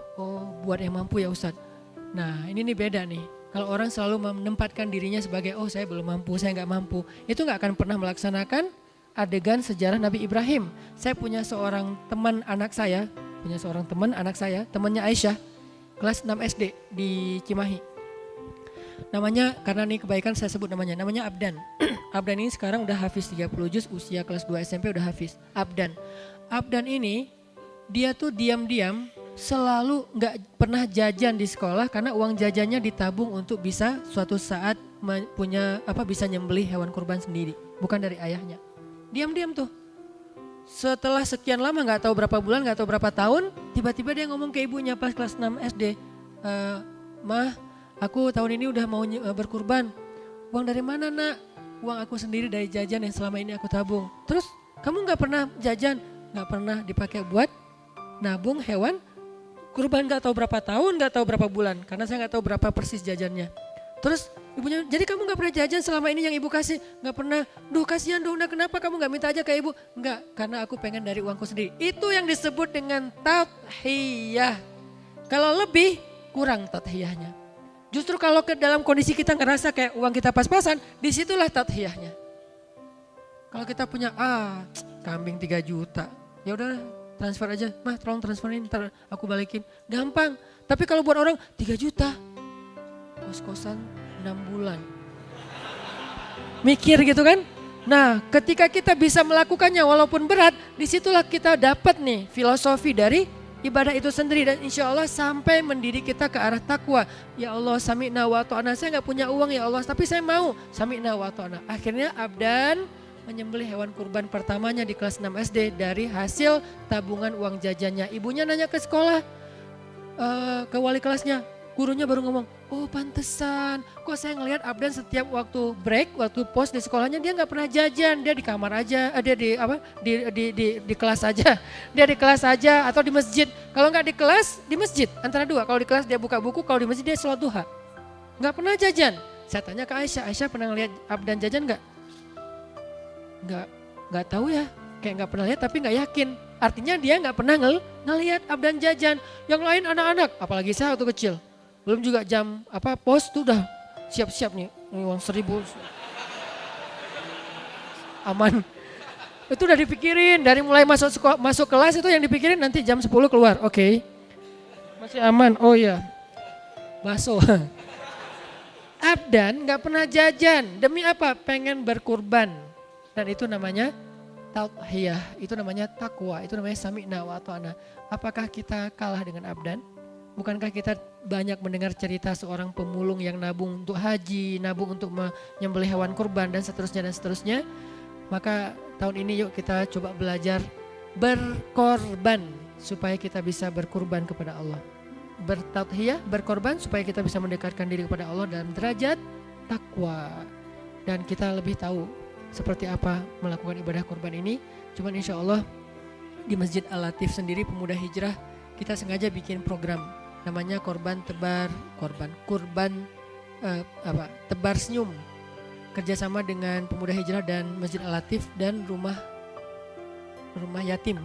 buat yang mampu ya Ustadz. Nah ini nih beda nih, kalau orang selalu menempatkan dirinya sebagai saya belum mampu, saya nggak mampu. Itu nggak akan pernah melaksanakan adegan sejarah Nabi Ibrahim. Saya punya seorang teman anak saya, temannya Aisyah, kelas 6 SD di Cimahi. Namanya, karena ini kebaikan saya sebut namanya Abdan. Abdan ini sekarang udah hafiz 30 juz, usia kelas 2 SMP udah hafiz. Abdan ini, dia tuh diam-diam, selalu nggak pernah jajan di sekolah karena uang jajannya ditabung untuk bisa suatu saat bisa nyembelih hewan kurban sendiri, bukan dari ayahnya. Diam-diam tuh. Setelah sekian lama nggak tahu berapa bulan, nggak tahu berapa tahun, tiba-tiba dia ngomong ke ibunya pas kelas 6 SD, "Mah, aku tahun ini udah mau berkurban. Uang dari mana, Nak?" "Uang aku sendiri dari jajan yang selama ini aku tabung." "Terus kamu nggak pernah jajan?" "Nggak pernah dipakai buat nabung hewan kurban, nggak tahu berapa tahun, nggak tahu berapa bulan, karena saya nggak tahu berapa persis jajannya." Terus ibunya, "Jadi kamu nggak pernah jajan selama ini yang ibu kasih?" "Nggak pernah." "Duh kasihan dong, nah kenapa kamu nggak minta aja ke ibu?" "Nggak, karena aku pengen dari uangku sendiri." Itu yang disebut dengan tadhiyah. Kalau lebih, kurang tadhiyahnya. Justru kalau ke dalam kondisi kita ngerasa kayak uang kita pas-pasan, disitulah tadhiyahnya. Kalau kita punya, kambing 3 juta, ya udah transfer aja, "Mah tolong transferin, ntar aku balikin." Gampang. Tapi kalau buat orang 3 juta, kos-kosan 6 bulan. Mikir gitu kan? Nah ketika kita bisa melakukannya walaupun berat, disitulah kita dapat nih filosofi dari ibadah itu sendiri. Dan insya Allah sampai mendidik kita ke arah takwa. Ya Allah, sami'na wa ta'na, saya gak punya uang ya Allah, tapi saya mau sami'na wa ta'na. Akhirnya Abdan menyembelih hewan kurban pertamanya di kelas 6 SD dari hasil tabungan uang jajannya. Ibunya nanya ke sekolah, ke wali kelasnya, gurunya baru ngomong, "Oh pantesan, kok saya ngelihat Abdan setiap waktu break, waktu pos di sekolahnya dia nggak pernah jajan, dia di kamar aja, dia di kelas aja, dia di kelas aja atau di masjid. Kalau nggak di kelas, di masjid, antara dua. Kalau di kelas dia buka buku, kalau di masjid dia sholat duha. Nggak pernah jajan." Saya tanya ke Aisyah pernah ngelihat Abdan jajan nggak? Nggak tahu ya, kayak nggak pernah lihat tapi nggak yakin. Artinya dia nggak pernah ngelihat Abdan jajan. Yang lain anak-anak, apalagi saya waktu kecil, belum juga jam pos tuh udah siap-siap nih uang 1.000 aman. Itu udah dipikirin dari mulai masuk kelas itu yang dipikirin nanti jam 10 keluar. Oke. Masih aman. Oh iya. Bakso. Abdan nggak pernah jajan. Demi apa? Pengen berkurban. Dan itu namanya tauhiyah. Itu namanya takwa. Itu namanya sami'na wa ata'na. Apakah kita kalah dengan abdan? Bukankah kita banyak mendengar cerita seorang pemulung yang nabung untuk haji, nabung untuk menyembelih hewan kurban dan seterusnya. Maka tahun ini yuk kita coba belajar berkorban supaya kita bisa berkurban kepada Allah. Bertauhiyah, berkorban supaya kita bisa mendekatkan diri kepada Allah dalam derajat takwa. Dan kita lebih tahu seperti apa melakukan ibadah kurban ini. Cuman insya Allah di Masjid Al-Latif sendiri Pemuda Hijrah kita sengaja bikin program namanya tebar senyum. Kerjasama dengan Pemuda Hijrah dan Masjid Al-Latif dan rumah yatim.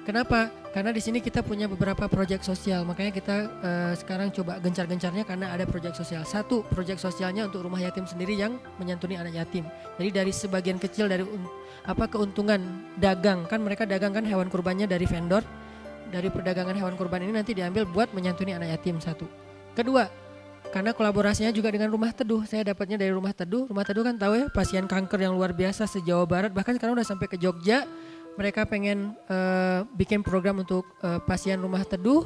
Kenapa? Karena di sini kita punya beberapa proyek sosial, makanya kita sekarang coba gencar-gencarnya karena ada proyek sosial. Satu, proyek sosialnya untuk rumah yatim sendiri yang menyantuni anak yatim. Jadi dari sebagian kecil dari keuntungan dagang, kan mereka dagang kan hewan kurbannya dari vendor, dari perdagangan hewan kurban ini nanti diambil buat menyantuni anak yatim. Satu. Kedua, karena kolaborasinya juga dengan Rumah Teduh. Saya dapatnya dari Rumah Teduh. Rumah Teduh kan tahu ya, pasien kanker yang luar biasa se-Jawa Barat. Bahkan sekarang udah sampai ke Jogja. Mereka pengen bikin program untuk pasien Rumah Teduh,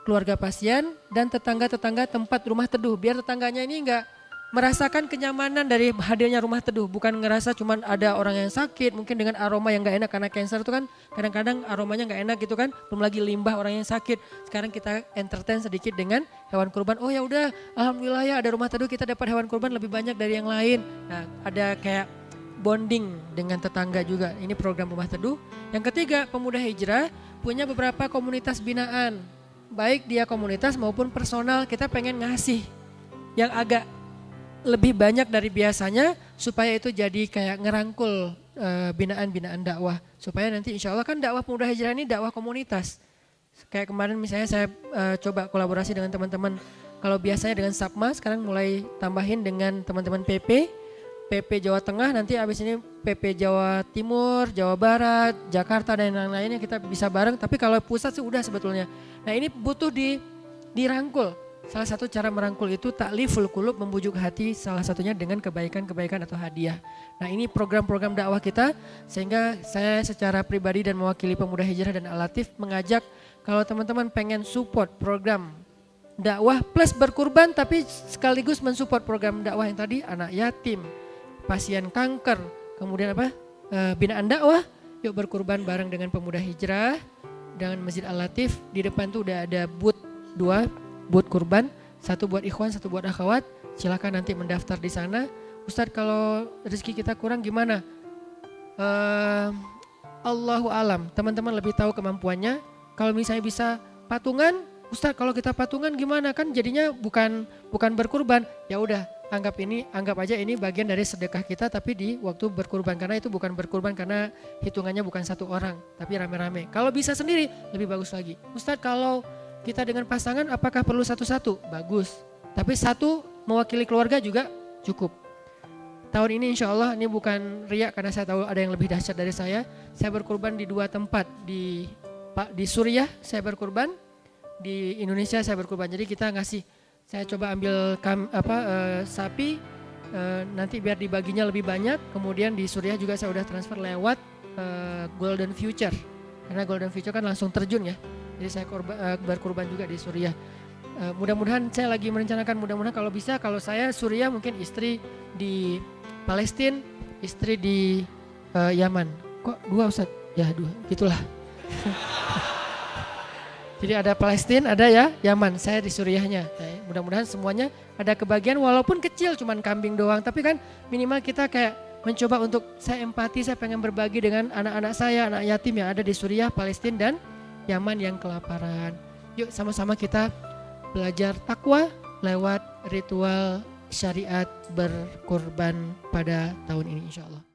keluarga pasien, dan tetangga-tetangga tempat Rumah Teduh. Biar tetangganya ini enggak merasakan kenyamanan dari hadirnya Rumah Teduh. Bukan ngerasa cuman ada orang yang sakit, mungkin dengan aroma yang gak enak. Karena cancer itu kan kadang-kadang aromanya gak enak gitu kan. Belum lagi limbah orang yang sakit. Sekarang kita entertain sedikit dengan hewan kurban. Oh ya udah, alhamdulillah ya ada Rumah Teduh, kita dapat hewan kurban lebih banyak dari yang lain. Nah ada kayak bonding dengan tetangga juga. Ini program Rumah Teduh. Yang ketiga, Pemuda Hijrah punya beberapa komunitas binaan. Baik dia komunitas maupun personal, kita pengen ngasih yang agak lebih banyak dari biasanya supaya itu jadi kayak ngerangkul binaan-binaan dakwah. Supaya nanti insya Allah kan dakwah Pemuda Hijrah ini dakwah komunitas. Kayak kemarin misalnya saya coba kolaborasi dengan teman-teman. Kalau biasanya dengan Sapma, sekarang mulai tambahin dengan teman-teman PP Jawa Tengah, nanti abis ini PP Jawa Timur, Jawa Barat, Jakarta dan lain-lainnya kita bisa bareng. Tapi kalau pusat sih udah sebetulnya. Nah ini butuh dirangkul. Salah satu cara merangkul itu takliful qulub, membujuk hati, salah satunya dengan kebaikan-kebaikan atau hadiah. Nah ini program-program dakwah kita, sehingga saya secara pribadi dan mewakili Pemuda Hijrah dan Al-Latif mengajak kalau teman-teman pengen support program dakwah plus berkurban tapi sekaligus mensupport program dakwah yang tadi, anak yatim, pasien kanker, kemudian binaan dakwah, yuk berkurban bareng dengan Pemuda Hijrah dengan Masjid Al-Latif. Di depan tuh udah ada booth 2 buat kurban, satu buat ikhwan, satu buat akhwat. Silakan nanti mendaftar di sana. Ustadz kalau rezeki kita kurang gimana? Allahu alam, teman-teman lebih tahu kemampuannya. Kalau misalnya bisa patungan, Ustadz kalau kita patungan gimana? Kan jadinya bukan berkurban. Ya udah, anggap aja ini bagian dari sedekah kita tapi di waktu berkurban. Karena itu bukan berkurban karena hitungannya bukan satu orang, tapi rame-rame. Kalau bisa sendiri lebih bagus lagi. Ustadz kalau kita dengan pasangan apakah perlu satu-satu? Bagus. Tapi satu mewakili keluarga juga cukup. Tahun ini insya Allah ini bukan riak karena saya tahu ada yang lebih dahsyat dari saya. Saya berkurban di 2 tempat. Di Suriah saya berkurban, di Indonesia saya berkurban. Jadi kita ngasih, saya coba ambil sapi, nanti biar dibaginya lebih banyak. Kemudian di Suriah juga saya udah transfer lewat Golden Future. Karena Golden Future kan langsung terjun ya. Jadi saya berkurban juga di Suriah. Mudah-mudahan saya lagi merencanakan, mudah-mudahan kalau bisa, kalau saya Suriah mungkin istri di Palestina, istri di Yaman. Kok 2 Ustaz? Ya 2, gitulah. Jadi ada Palestina, ada ya Yaman, saya di Suriahnya. Mudah-mudahan semuanya ada kebagian walaupun kecil, cuman kambing doang. Tapi kan minimal kita kayak mencoba untuk saya empati, saya pengen berbagi dengan anak-anak saya, anak yatim yang ada di Suriah, Palestina dan Yaman yang kelaparan. Yuk sama-sama kita belajar takwa lewat ritual syariat berkurban pada tahun ini insya Allah.